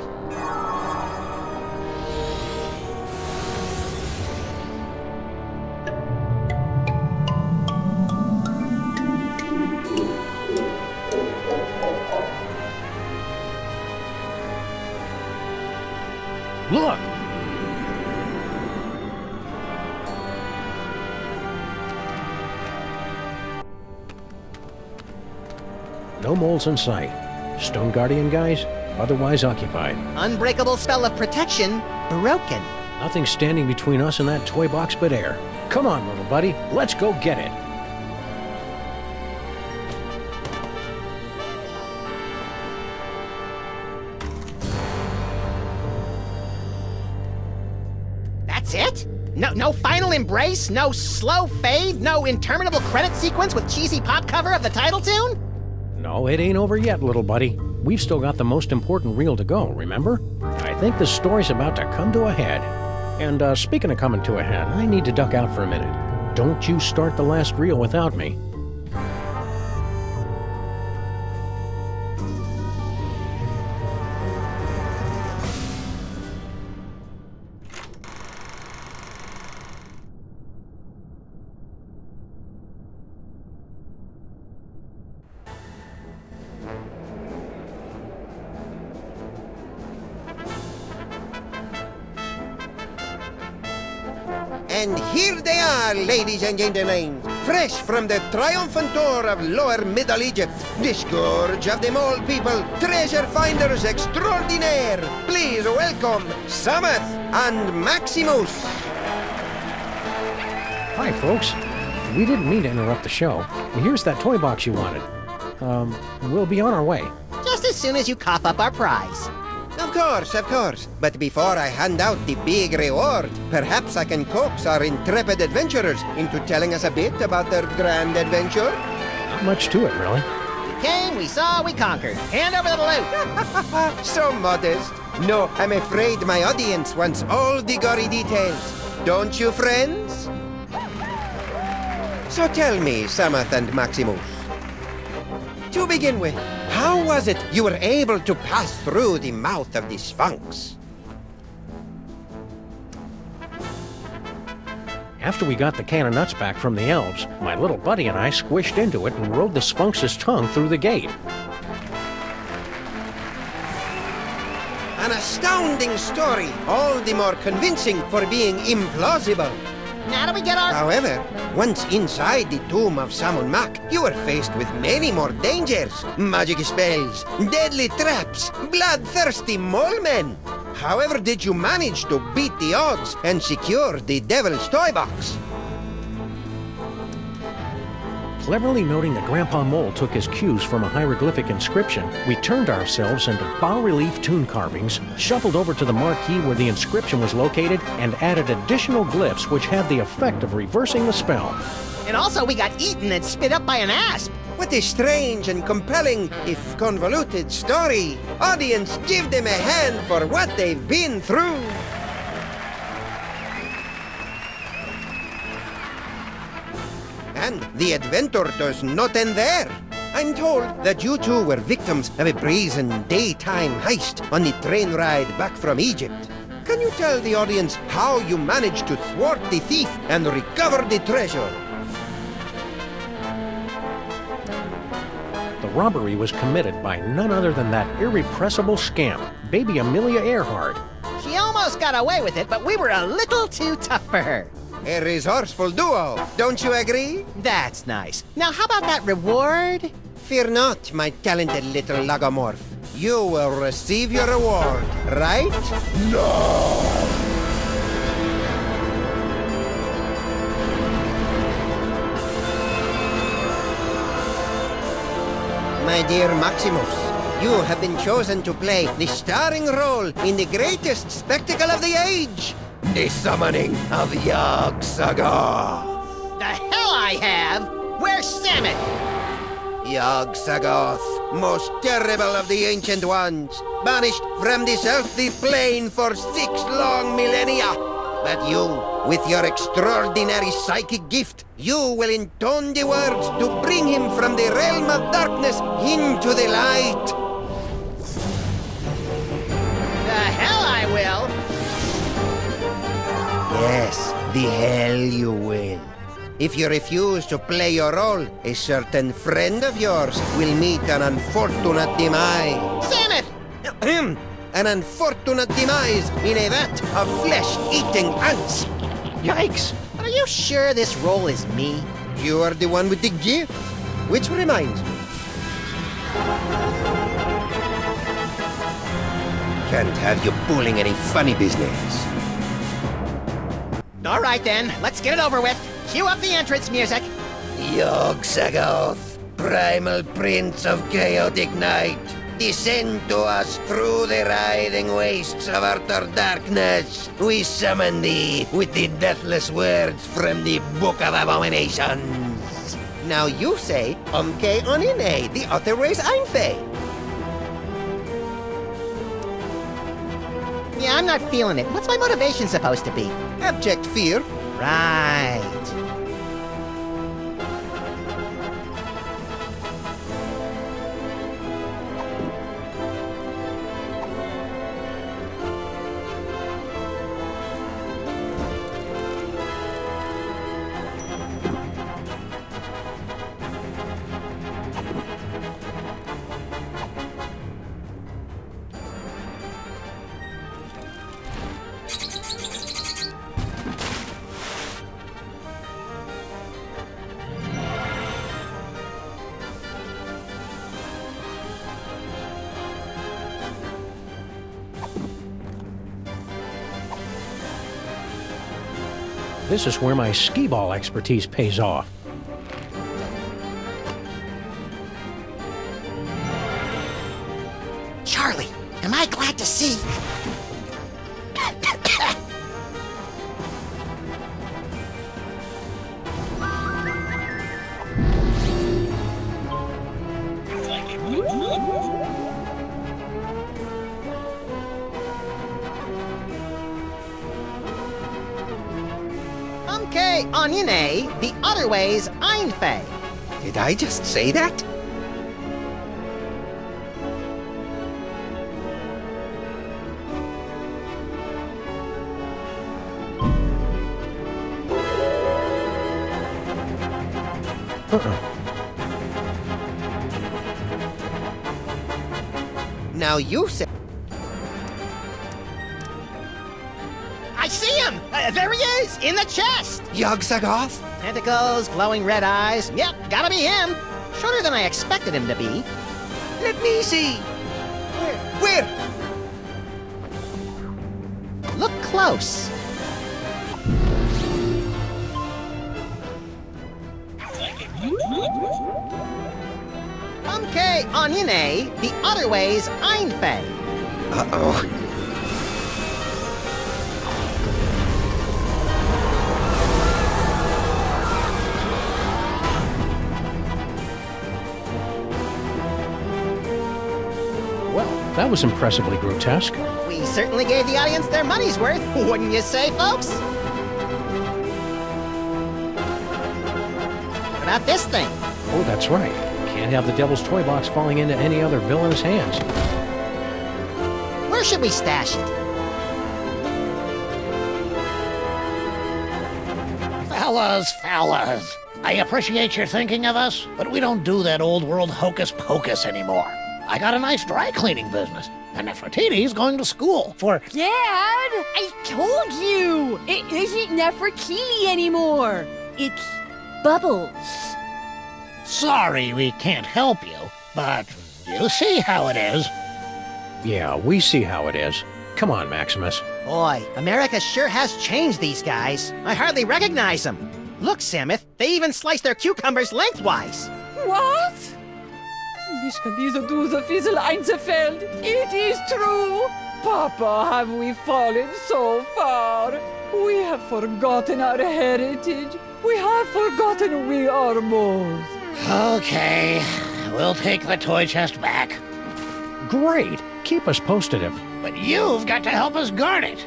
Look! No moles in sight. Stone Guardian guys, otherwise occupied. Unbreakable spell of protection, broken. Nothing standing between us and that toy box but air. Come on, little buddy, let's go get it. That's it? No final embrace? No slow fade? No interminable credit sequence with cheesy pop cover of the title tune? No, it ain't over yet, little buddy. We've still got the most important reel to go, remember? I think the story's about to come to a head. And speaking of coming to a head, I need to duck out for a minute. Don't you start the last reel without me. And here they are, ladies and gentlemen, fresh from the triumphant tour of Lower Middle Egypt, the scourge of the mole people, treasure finders extraordinaire. Please welcome Sammun and Maximus. Hi, folks. We didn't mean to interrupt the show. Here's that toy box you wanted. We'll be on our way. Just as soon as you cough up our prize. Of course. But before I hand out the big reward, perhaps I can coax our intrepid adventurers into telling us a bit about their grand adventure. Not much to it, really. We came, we saw, we conquered. Hand over the loot. So modest. No, I'm afraid my audience wants all the gory details. Don't you, friends? So tell me, Sammun and Maximus. To begin with, how was it you were able to pass through the mouth of the Sphinx? After we got the can of nuts back from the elves, my little buddy and I squished into it and rode the Sphinx's tongue through the gate. An astounding story, all the more convincing for being implausible. Now do we get our... However, once inside the tomb of Sammun-Mak, you are faced with many more dangers. Magic spells, deadly traps, bloodthirsty mole men. However did you manage to beat the odds and secure the Devil's Toybox? Cleverly noting that Grandpa Mole took his cues from a hieroglyphic inscription, we turned ourselves into bas-relief tomb carvings, shuffled over to the marquee where the inscription was located, and added additional glyphs which had the effect of reversing the spell. And also we got eaten and spit up by an asp. What a strange and compelling, if convoluted, story. Audience, give them a hand for what they've been through. And the adventure does not end there. I'm told that you two were victims of a brazen daytime heist on the train ride back from Egypt. Can you tell the audience how you managed to thwart the thief and recover the treasure? The robbery was committed by none other than that irrepressible scamp, baby Amelia Earhart. She almost got away with it, but we were a little too tough for her. A resourceful duo, don't you agree? That's nice. Now how about that reward? Fear not, my talented little logomorph. You will receive your reward, right? No! My dear Maximus, you have been chosen to play the starring role in the greatest spectacle of the age. The summoning of Yog-Sagoth. The hell I have? Where's Sammun? Yog-Sagoth, most terrible of the ancient ones, banished from this earthly plane for 6 long millennia. But you, with your extraordinary psychic gift, you will intone the words to bring him from the realm of darkness into the light. The hell I will! Yes, the hell you will. If you refuse to play your role, a certain friend of yours will meet an unfortunate demise. Sammun! An unfortunate demise in a vat of flesh-eating ants. Yikes! Are you sure this role is me? You are the one with the gift. Which reminds me. Can't have you pulling any funny business. All right then, let's get it over with. Cue up the entrance music. Yog-Sagoth, primal prince of chaotic night, descend to us through the writhing wastes of utter darkness. We summon thee with the deathless words from the Book of Abominations. Now you say, Umke Onine, the other ways Einfei. Yeah, I'm not feeling it. What's my motivation supposed to be? Abject fear. Right. This is where my skee-ball expertise pays off. Charlie, am I glad to see... Okay, Onyene, the other way's Einfei. Did I just say that? Now you say... There he is, in the chest! Yog-Sothoth? Tentacles, glowing red eyes. Yep, gotta be him. Shorter than I expected him to be. Let me see. Where? Look close. Okay, onione, the other way's Einfei. Uh-oh. Well, that was impressively grotesque. We certainly gave the audience their money's worth, wouldn't you say, folks? What about this thing? Oh, that's right. Can't have the Devil's Toy Box falling into any other villainous hands. Where should we stash it? Fellas. I appreciate your thinking of us, but we don't do that old world hocus pocus anymore. I got a nice dry cleaning business, and Nefertiti's going to school for... Dad, I told you! It isn't Nefertiti anymore. It's Bubbles. Sorry we can't help you, but you see how it is. Yeah, we see how it is. Come on, Maximus. Boy, America sure has changed these guys. I hardly recognize them. Look, Samuth, they even slice their cucumbers lengthwise. What? Mich kann diese Duse Fiesel einzufällt. It is true. Papa, have we fallen so far? We have forgotten our heritage. We have forgotten we are moles. Okay, we'll take the toy chest back. Great. Keep us posted if... But you've got to help us guard it.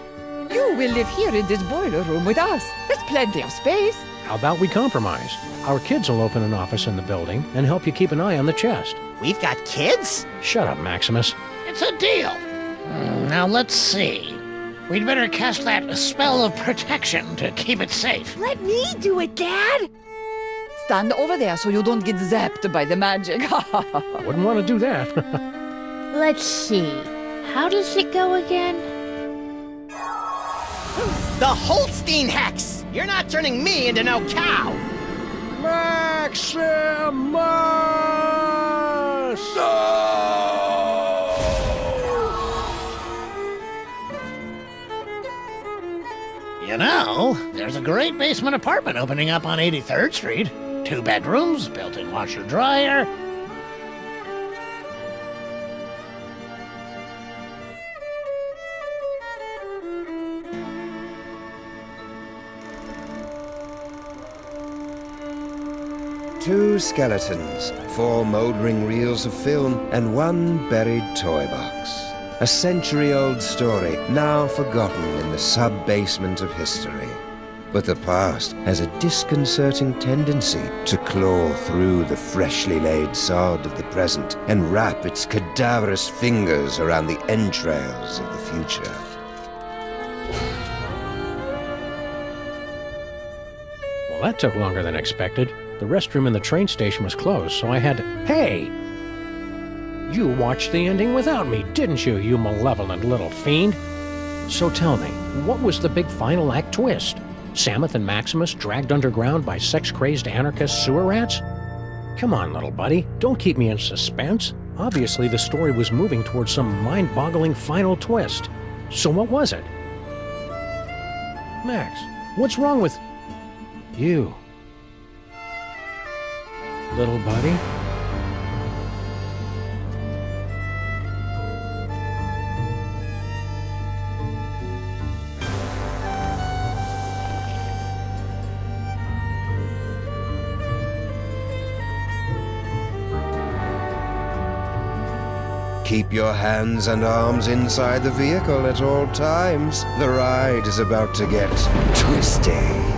You will live here in this boiler room with us. There's plenty of space. How about we compromise? Our kids will open an office in the building and help you keep an eye on the chest. We've got kids? Shut up, Maximus. It's a deal. Now let's see. We'd better cast that spell of protection to keep it safe. Let me do it, Dad. Stand over there so you don't get zapped by the magic. Wouldn't want to do that. Let's see. How does it go again? The Holstein Hex! You're not turning me into no cow! Maximus! You know, there's a great basement apartment opening up on 83rd Street. 2 bedrooms, built-in washer-dryer. Two skeletons, 4 mouldering reels of film, and 1 buried toy box. A century-old story, now forgotten in the sub-basement of history. But the past has a disconcerting tendency to claw through the freshly laid sod of the present and wrap its cadaverous fingers around the entrails of the future. Well, that took longer than expected. The restroom in the train station was closed, so I had to... Hey! You watched the ending without me, didn't you, you malevolent little fiend? So tell me, what was the big final act twist? Samuth and Maximus dragged underground by sex-crazed anarchist sewer rats? Come on, little buddy, don't keep me in suspense. Obviously, the story was moving towards some mind-boggling final twist. So what was it? Max, what's wrong with... you? Little buddy? Keep your hands and arms inside the vehicle at all times. The ride is about to get twisty.